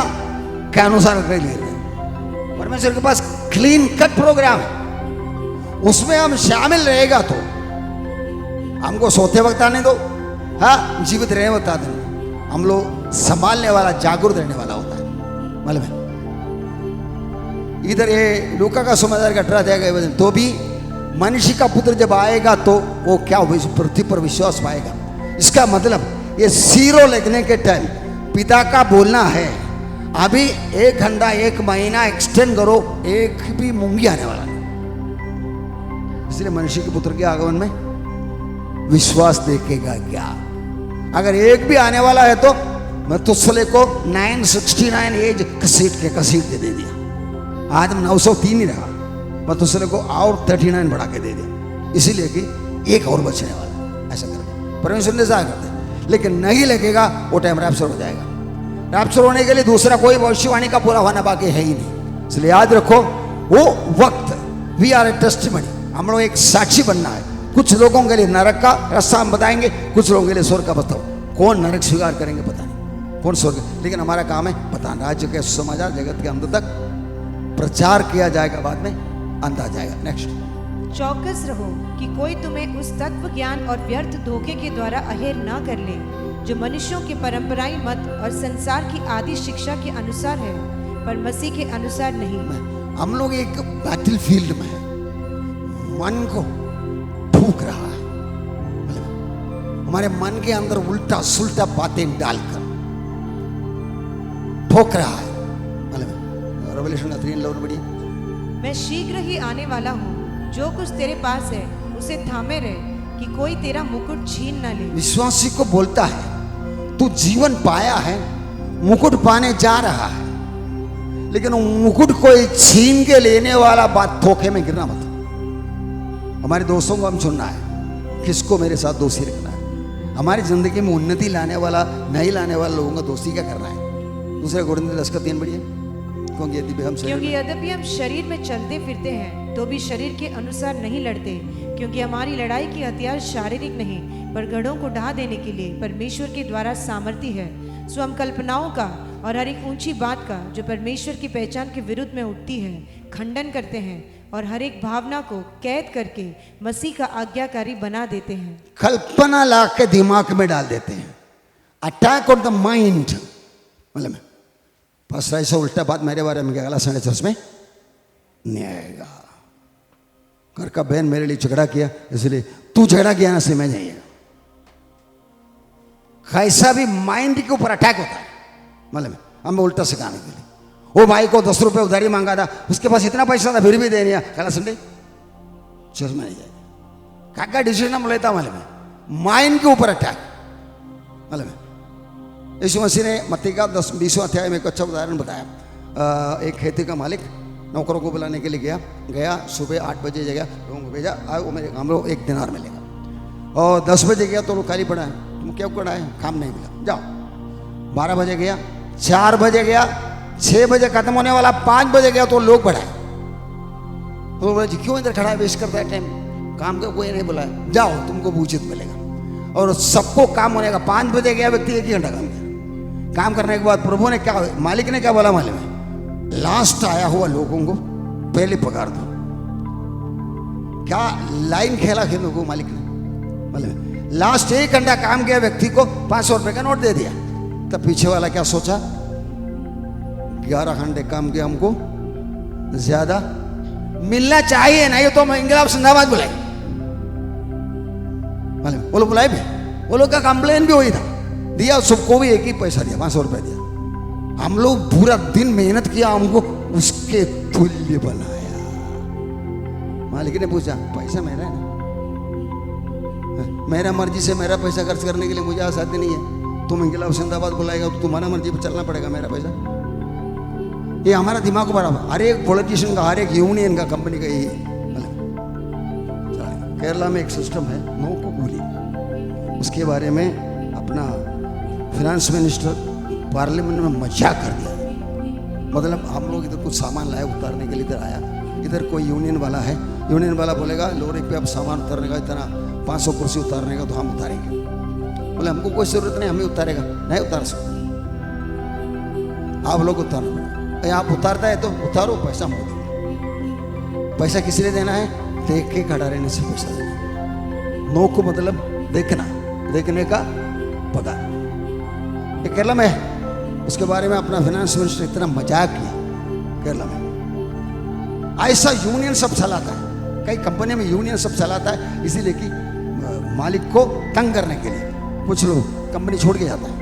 के अनुसार कर ले रहे हैं। परमेश्वर के पास क्लीन कट प्रोग्राम है, उसमें हम शामिल रहेगा तो हमको सोते वक्त आने दो, हाँ जीवित रहने वक्त आने दो। हम लोग संभालने वाला, जागरूक रहने वाला होता है। मालूम है इधर ये लूका का समाचार का 18 अध्याय का तो भी मनुष्य का पुत्र जब आएगा तो वो क्या पृथ्वी पर विश्वास पाएगा। इसका मतलब ये सीरो लगने के टाइम पिता का बोलना है, अभी 1 घंटा 1 महीना एक्सटेंड करो, एक भी मूंगी आने वाला नहीं। इसलिए मनुष्य के पुत्र के आगमन में विश्वास देखेगा क्या? अगर एक भी आने वाला है तो मैं तुस्सले को 969 एज कसीट के दे दिया। आज 903 ही रहा, मैं तुस्सले को और 39 बढ़ा के दे दिया, इसीलिए कि एक और बचने वाला। ऐसा करके परमेश्वर ने ऐसा करते, लेकिन नहीं लगेगा वो टाइम रैप्चर हो जाएगा। रैप्चर होने के लिए दूसरा कोई भविष्यवाणी का पूरा होना बाकी है ही नहीं। इसलिए याद रखो वो वक्त, वी आर ए टेस्टिमनी, हम लोग एक साक्षी बनना है। कुछ लोगों के लिए नरक का रास्ता हम बताएंगे, कुछ लोगों के लिए स्वर्ग का बताओ। कौन नरक स्वीकार करेंगे पता नहीं, कौन स्वर्ग, लेकिन हमारा काम है बताना। राज्य के समाचार जगत के अंत तक प्रचार किया जाएगा, बाद में अंत आ जाएगा। नेक्स्ट, चौकस रहो कि कोई तुम्हें उस तत्व ज्ञान और व्यर्थ धोखे के द्वारा अहेर ना कर ले, जो मनुष्यों के परंपराई मत और संसार की आदि शिक्षा के अनुसार है, पर मसीह के अनुसार नहीं। हम लोग एक बैटल फील्ड में है, मन को ठूक रहा है, हमारे मन के अंदर उल्टा सुल्टा बातें डालकर ठोक रहा है। रेवलेशन 3:11 पढ़िए। मैं शीघ्र ही आने वाला हूँ, जो कुछ तेरे पास है उसे थामे रहे, कि कोई तेरा मुकुट छीन न ले। विश्वासी को बोलता है तू जीवन पाया है, मुकुट पाने जा रहा है, लेकिन मुकुट कोई छीन के लेने वाला बात धोखे में गिरना मत। हमारे दोस्तों को हम चुनना है, किसको मेरे साथ दोस्ती रखना है। हमारी जिंदगी में उन्नति लाने वाला, नहीं लाने वाले लोगों का दोस्ती क्या करना है। दूसरे कोरिन्थियों 10:3 पढ़िए। क्योंकि यद्यपि हम शरीर में चलते फिरते हैं तो भी शरीर के अनुसार नहीं लड़ते, क्योंकि हमारी लड़ाई की हथियार शारीरिक नहीं पर गढ़ों को ढा देने के लिए परमेश्वर के द्वारा सामर्थी है। सो हम कल्पनाओं का और हर एक ऊंची बात का जो परमेश्वर की पहचान के विरुद्ध में उठती है खंडन करते हैं, और हर एक भावना को कैद करके मसीह का आज्ञाकारी बना देते हैं। कल्पना ला के दिमाग में डाल देते हैं, अटैक ऑन द माइंड, मतलब बस ऐसा उल्टा बात मेरे बारे में क्या अगला संडे चर्च में नहीं आएगा। घर का बहन मेरे लिए झगड़ा किया, इसलिए तू झगड़ा किया ना से मैं जाइएगा। कैसा भी माइंड के ऊपर अटैक होता है, मतलब हमें उल्टा सिखाने के लिए। वो भाई को 10 रुपये उधारी मांगा था, उसके पास इतना पैसा था फिर भी दे दिया, अगला संडे चर्च में नहीं जाएगा। क्या डिसीजन हम लेता मालूम, माइंड के ऊपर अटैक। मतलब यीशु मसीह ने मत्ती का 20वां अध्याय में एक अच्छा उदाहरण बताया। एक खेती का मालिक नौकरों को बुलाने के लिए गया सुबह 8 बजे जगह लोगों को भेजा, आओ मेरे हम लोग 1 दिनार मिलेगा। और 10 बजे गया तो लोग खाली पड़ा है, तुम क्या पड़ा है, काम नहीं मिला, जाओ। 12 बजे गया, 4 बजे गया, 6 बजे खत्म होने वाला, 5 बजे गया तो लोग बढ़ाए। तो बोले जी क्यों इधर खड़ा है, वेस्ट करता है टाइम, काम का कोई नहीं बुलाया, जाओ तुमको उचित मिलेगा। और सबको काम होने का 5 बजे गया व्यक्ति 1 ही घंटा काम किया। काम करने के बाद प्रभु ने क्या, मालिक ने क्या बोला मालूम है, लास्ट आया हुआ लोगों को पहले पगार दो। क्या लाइन खेला खेलों को मालिक ने, मतलब लास्ट 1 घंटा काम किया व्यक्ति को 500 रुपए का नोट दे दिया। तब पीछे वाला क्या सोचा, 11 घंटे काम किया, हमको ज्यादा मिलना चाहिए, नहीं तो मैं इंकलाब जिंदाबाद बुलाई। वो लोग बुलाए भी, वो लोग का कंप्लेन भी वही था, दिया सबको भी 1 ही पैसा दिया, 500 रुपए दिया। हम लोग पूरा दिन मेहनत किया, हमको उसके तुल्य बनाया। मालिक ने पूछा पैसा मेरा है ना, मेरा मर्जी से मेरा पैसा खर्च करने के लिए मुझे आजादी नहीं है। तुम इंकलाब जिंदाबाद बुलाएगा तो तुम्हारा मर्जी पर चलना पड़ेगा, मेरा पैसा। ये हमारा दिमाग बराबर, हर एक पॉलिटिशियन का, हर एक यूनियन का, कंपनी का यही है। केरला में एक सिस्टम है नो को गोली, उसके बारे में अपना फिनेंस मिनिस्टर पार्लियामेंट में मजाक कर दिया। मतलब हम लोग इधर कुछ सामान लाए उतारने के लिए, इधर आया, इधर कोई यूनियन वाला है, यूनियन वाला बोलेगा लोरी पे अब सामान उतारने का इतना 500 कुर्सी उतारने का, तो हम उतारेंगे। बोले हमको कोई जरूरत नहीं, हमें उतारेगा, नहीं उतार सकते, आप लोग उतारो। आप उतारता है तो उतारो, पैसा हमको दो। पैसा किस लिए देना है, देख के खड़ा रहने से पैसा देना। नो को मतलब देखना, देखने का पगार। ये केरला में है, उसके बारे में अपना फाइनेंस मिनिस्टर इतना मजाक किया केरला में। ऐसा यूनियन सब चलाता है, कई कंपनी में यूनियन सब चलाता है, इसीलिए कि मालिक को तंग करने के लिए। कुछ लोग कंपनी छोड़ के जाता है।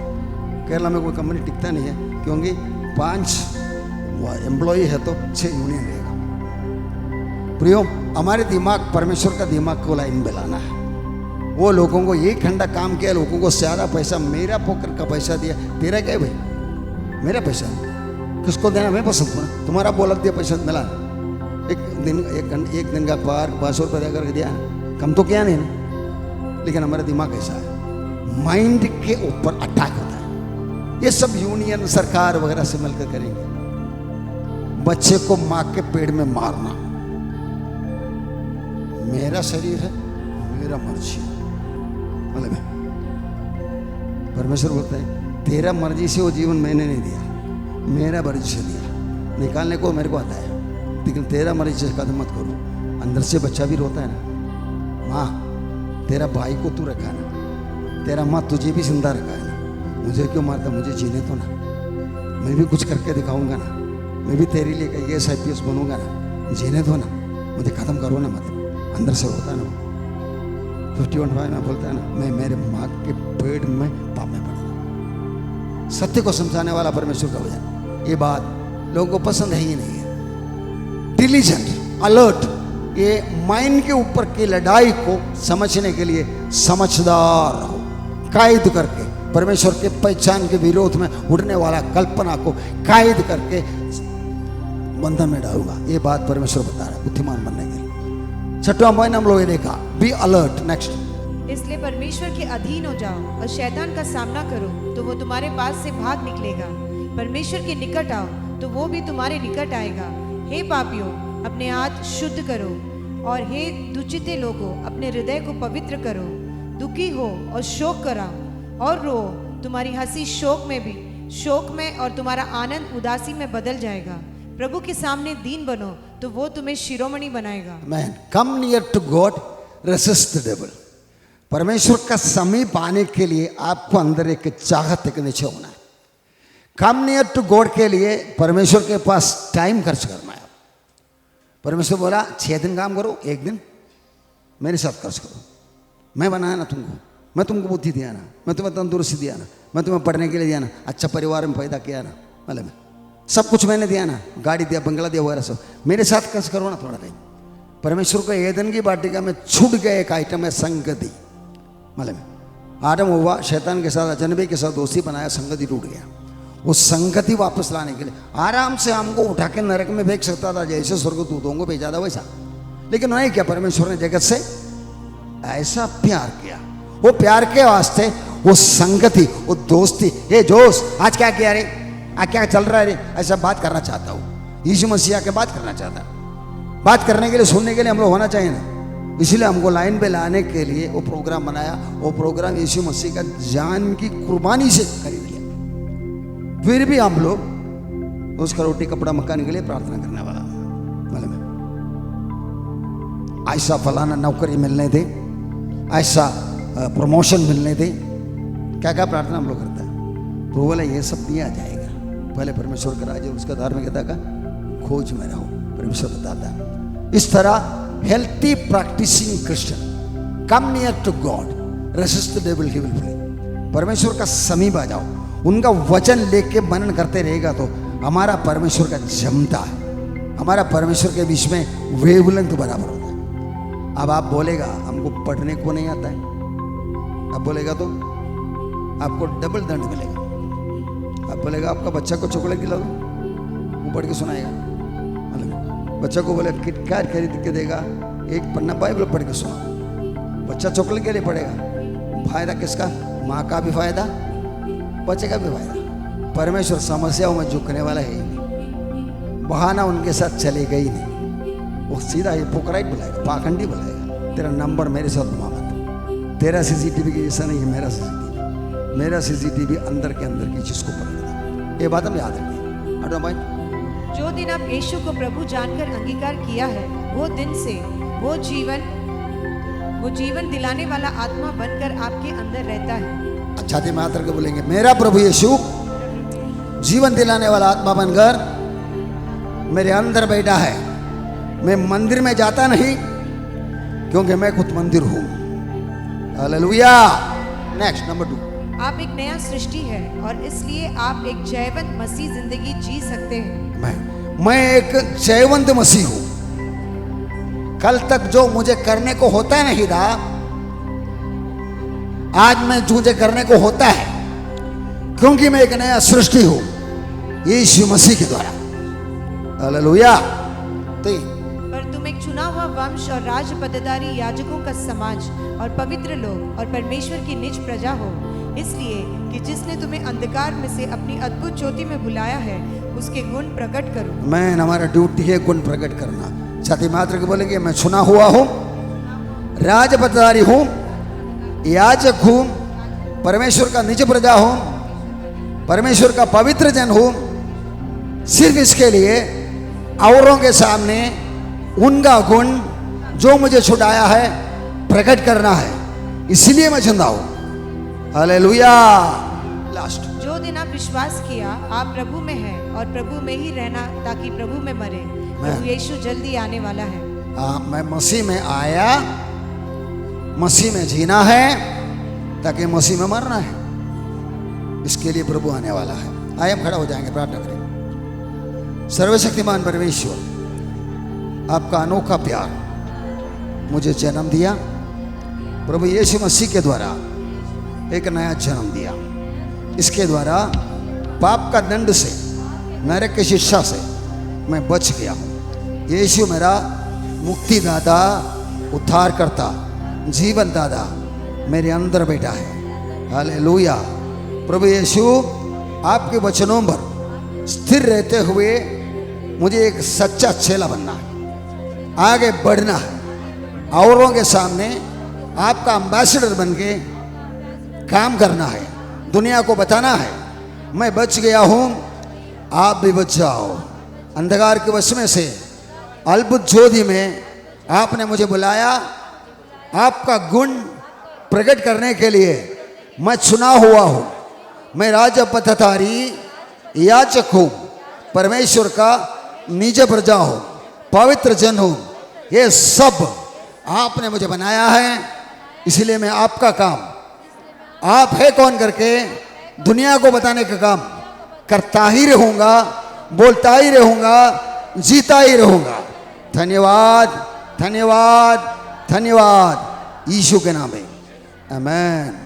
केरला में कोई कंपनी टिकता नहीं है, क्योंकि 5 एम्प्लॉय है तो 6 यूनियन रहेगा। प्रियो, हमारे दिमाग परमेश्वर का दिमाग को लाइन में लाना है। वो लोगों को 1 घंटा काम किया, लोगों को ज़्यादा पैसा, मेरा पॉकेट का पैसा दिया, तेरा क्या है भाई, मेरा पैसा किसको देना मैं पसंद करूँ, तुम्हारा बोलक दिया पैसा मिला, एक दिन का पार 500 रुपये दे करके दिया, कम तो क्या नहीं ना। लेकिन हमारा दिमाग ऐसा है, माइंड के ऊपर अटैक होता है। ये सब यूनियन सरकार वगैरह से मिलकर करेंगे। बच्चे को माँ के पेट में मारना, मेरा शरीर है, मेरा मर्जी है, मतलब परमेश्वर बोलता है तेरा मर्जी से वो जीवन मैंने नहीं दिया, मेरा मर्जी से दिया। निकालने को मेरे को आता है, लेकिन तेरा मर्जी से कदम मत करो। अंदर से बच्चा भी रोता है ना, माँ तेरा भाई को तू रखा ना, तेरा माँ तुझे भी जिंदा रखा है ना, मुझे क्यों मारता, मुझे जीने तो ना, मैं भी कुछ करके दिखाऊंगा ना, मैं भी तेरे लिए IAS IPS बनूंगा ना, जीने दो ना, मुझे खत्म करो ना मत। अंदर से होता है ना 51 में बोलता है ना, मैं मेरे माँ के पेट में पाप में पड़ा। सत्य को समझाने वाला परमेश्वर का वचन, ये बात लोगों को पसंद है ही नहीं है। डिलीजेंट, अलर्ट, ये माइंड के ऊपर की लड़ाई को समझने के लिए समझदार हो, कैद करके परमेश्वर के पहचान के विरोध में उड़ने वाला कल्पना को कैद करके बंधन में डालूंगा। ये बात परमेश्वर बता रहा है बुद्धिमान बनने के लिए। 6वां पॉइंट हम लोग ये देखा, बी अलर्ट। नेक्स्ट, इसलिए परमेश्वर के अधीन हो जाओ और शैतान का सामना करो तो वो तुम्हारे पास से भाग निकलेगा। परमेश्वर के निकट आओ तो वो भी तुम्हारे निकट आएगा। हे पापियों, अपने हाथ शुद्ध करो, और हे दुचिते लोगों, अपने हृदय को पवित्र करो। दुखी हो और शोक कराओ और रो, तुम्हारी हंसी शोक में और तुम्हारा आनंद उदासी में बदल जाएगा। प्रभु के सामने दीन बनो तो वो तुम्हें शिरोमणि बनाएगा। Man, come near to God, resist the devil. परमेश्वर का समीप आने के लिए आपको अंदर एक चाहत, एक निश्चय होना है। कम नियर टू गॉड के लिए परमेश्वर के पास टाइम खर्च करना है। परमेश्वर बोला 6 दिन काम करो, 1 दिन मेरे साथ खर्च करो। मैं बनाया ना तुमको, मैं तुमको बुद्धि दिया ना, मैं तुम्हें तंदुरुस्ती दिया ना, मैं तुम्हें पढ़ने के लिए दिया ना, अच्छा परिवार में पैदा किया ना, मतलब सब कुछ मैंने दिया ना, गाड़ी दिया, बंगला दिया वगैरह सब, मेरे साथ खर्च करो ना थोड़ा टाइम। परमेश्वर को एदन की वाटिका में छूट गया एक आइटम है संगति। मतलब आदम हुआ शैतान के साथ, अजनबी के साथ दोस्ती बनाया, संगति टूट गया। वो संगति वापस लाने के लिए आराम से हमको उठा के नरक में फेंक सकता था, जैसे स्वर्गदूतों को भेजा था वैसा, लेकिन नहीं किया। परमेश्वर ने जगत से ऐसा प्यार किया, वो प्यार के वास्ते वो संगति, वो दोस्ती, ये दोस्त आज क्या किया रे, आज क्या चल रहा है रे, ऐसा बात करना चाहता हूँ। यीशु मसीह के बात करना चाहता है, बात करने के लिए, सुनने के लिए हम लोग होना चाहिए ना। इसलिए हमको लाइन पे लाने के लिए वो प्रोग्राम बनाया। वो प्रोग्राम यीशु मसीह का जान की कुर्बानी से खरीद लिया। फिर भी हम लोग उसका रोटी कपड़ा मकान के लिए प्रार्थना करने वाला, मतलब ऐसा फलाना नौकरी मिलने दे, ऐसा प्रमोशन मिलने दे, क्या क्या प्रार्थना हम लोग करते हैं। तो बोला ये सब दिया जाएगा, पहले परमेश्वर का राज्य और उसका धार्मिकता का खोज में रहो, परमेश्वर बताता है। इस तरह healthy practising Christian come near to God, resist the devil, he will flee. परमेश्वर का समीप आ जाओ, उनका वचन लेके मनन करते रहेगा तो हमारा परमेश्वर का जमता है, हमारा परमेश्वर के बीच में वेवलेंथ बराबर होता है। अब आप बोलेगा हमको पढ़ने को नहीं आता है, अब बोलेगा तो आपको डबल दंड मिलेगा। अब बोलेगा आपका बच्चा को चॉकलेट खिला दो, वो पढ़ के सुनाएगा। मतलब बच्चा को बोले किटकैट खरीद के देगा, एक पन्ना बाइबल पढ़ के सुनाओ, बच्चा चॉकलेट के लिए पढ़ेगा। फायदा किसका? माँ का भी फायदा, बच्चे का भी फायदा। परमेश्वर समस्याओं में झुकने वाला है ही नहीं, बहाना उनके साथ चलेगा ही नहीं। वो सीधा हिपोक्राइट बुलाएगा, पाखंडी बुलाएगा, तेरा नंबर मेरे साथ घुमा मत, तेरा सीसीटीवी की जैसा नहीं है मेरा सीसीटीवी, मेरा सीसीटीवी अंदर के अंदर की चीज को पकड़ेगा। ये बात हम याद रखिए। हटो भाई, जो दिन आप यीशु को प्रभु जानकर अंगीकार किया है, वो दिन से वो जीवन दिलाने वाला आत्मा बनकर आपके अंदर रहता है। छाती में हाथ रख के बोलेंगे, मेरा प्रभु यीशु जीवन दिलाने वाला आत्मा बनकर मेरे अंदर बैठा है। मैं मंदिर में जाता नहीं क्योंकि मैं खुद मंदिर हूं। हालेलुया। नेक्स्ट नंबर 2, आप एक नया सृष्टि है और इसलिए आप एक जयवंत मसीह जिंदगी जी सकते हैं। मैं एक जयवंत मसीह हूं। कल तक जो मुझे करने को होता नहीं था, आज मैं मुझे करने को होता है, क्योंकि मैं एक नया सृष्टि हूं यीशु मसीह के द्वारा। हालेलुया। पर तुम एक चुना हुआ वंश और राज पदाधारी याजकों का समाज और पवित्र लोग और परमेश्वर की निज प्रजा हो, इसलिए कि जिसने तुम्हें अंधकार में से अपनी अद्भुत ज्योति में बुलाया है, उसके गुण प्रकट करो। मैं, हमारा ड्यूटी है गुण प्रकट करना। छाती मात्र के बोलेंगे, मैं चुना हुआ हूं, राज पदाधारी हूं, याजक हूं, परमेश्वर का निज प्रजा हूं, परमेश्वर का पवित्र जन हूं। सिर्फ इसके लिए औरों के सामने उनका गुण जो मुझे छुड़ाया है प्रकट करना है, इसलिए मैं जिंदा हूं। हालेलुया। लास्ट, जो दिन आप विश्वास किया आप प्रभु में हैं और प्रभु में ही रहना, ताकि प्रभु में मरे। प्रभु यीशु जल्दी आने वाला है। मैं मसीह में आया, मसीह में जीना है, ताकि मसीह में मरना है। इसके लिए प्रभु आने वाला है। आइए हम खड़ा हो जाएंगे, प्रार्थना करें। सर्वशक्तिमान परमेश्वर, आपका अनोखा प्यार मुझे जन्म दिया, प्रभु यीशु मसीह के द्वारा एक नया जन्म दिया। इसके द्वारा पाप का दंड से, नरक की शिक्षा से मैं बच गया हूँ। यीशु मेरा मुक्तिदाता, उद्धारकर्ता, जीवन दाता मेरे अंदर बैठा है। हालेलुया। प्रभु यीशु, आपके वचनों पर स्थिर रहते हुए मुझे एक सच्चा चेला बनना है, आगे बढ़ना है, औरों के सामने आपका एम्बेसडर बन के काम करना है, दुनिया को बताना है मैं बच गया हूं, आप भी बच जाओ। अंधकार के वश में से अद्भुत ज्योति में आपने मुझे बुलाया, आपका गुण प्रकट करने के लिए मैं चुना हुआ हूं। मैं राजपथधारी याचक हूं, परमेश्वर का निज प्रजा हूं, पवित्र जन हूं। ये सब आपने मुझे बनाया है, इसलिए मैं आपका काम, आप है कौन करके दुनिया को बताने का काम करता ही रहूंगा, बोलता ही रहूंगा, जीता ही रहूंगा। धन्यवाद, धन्यवाद, धन्यवाद, यीशु के नाम में, आमीन।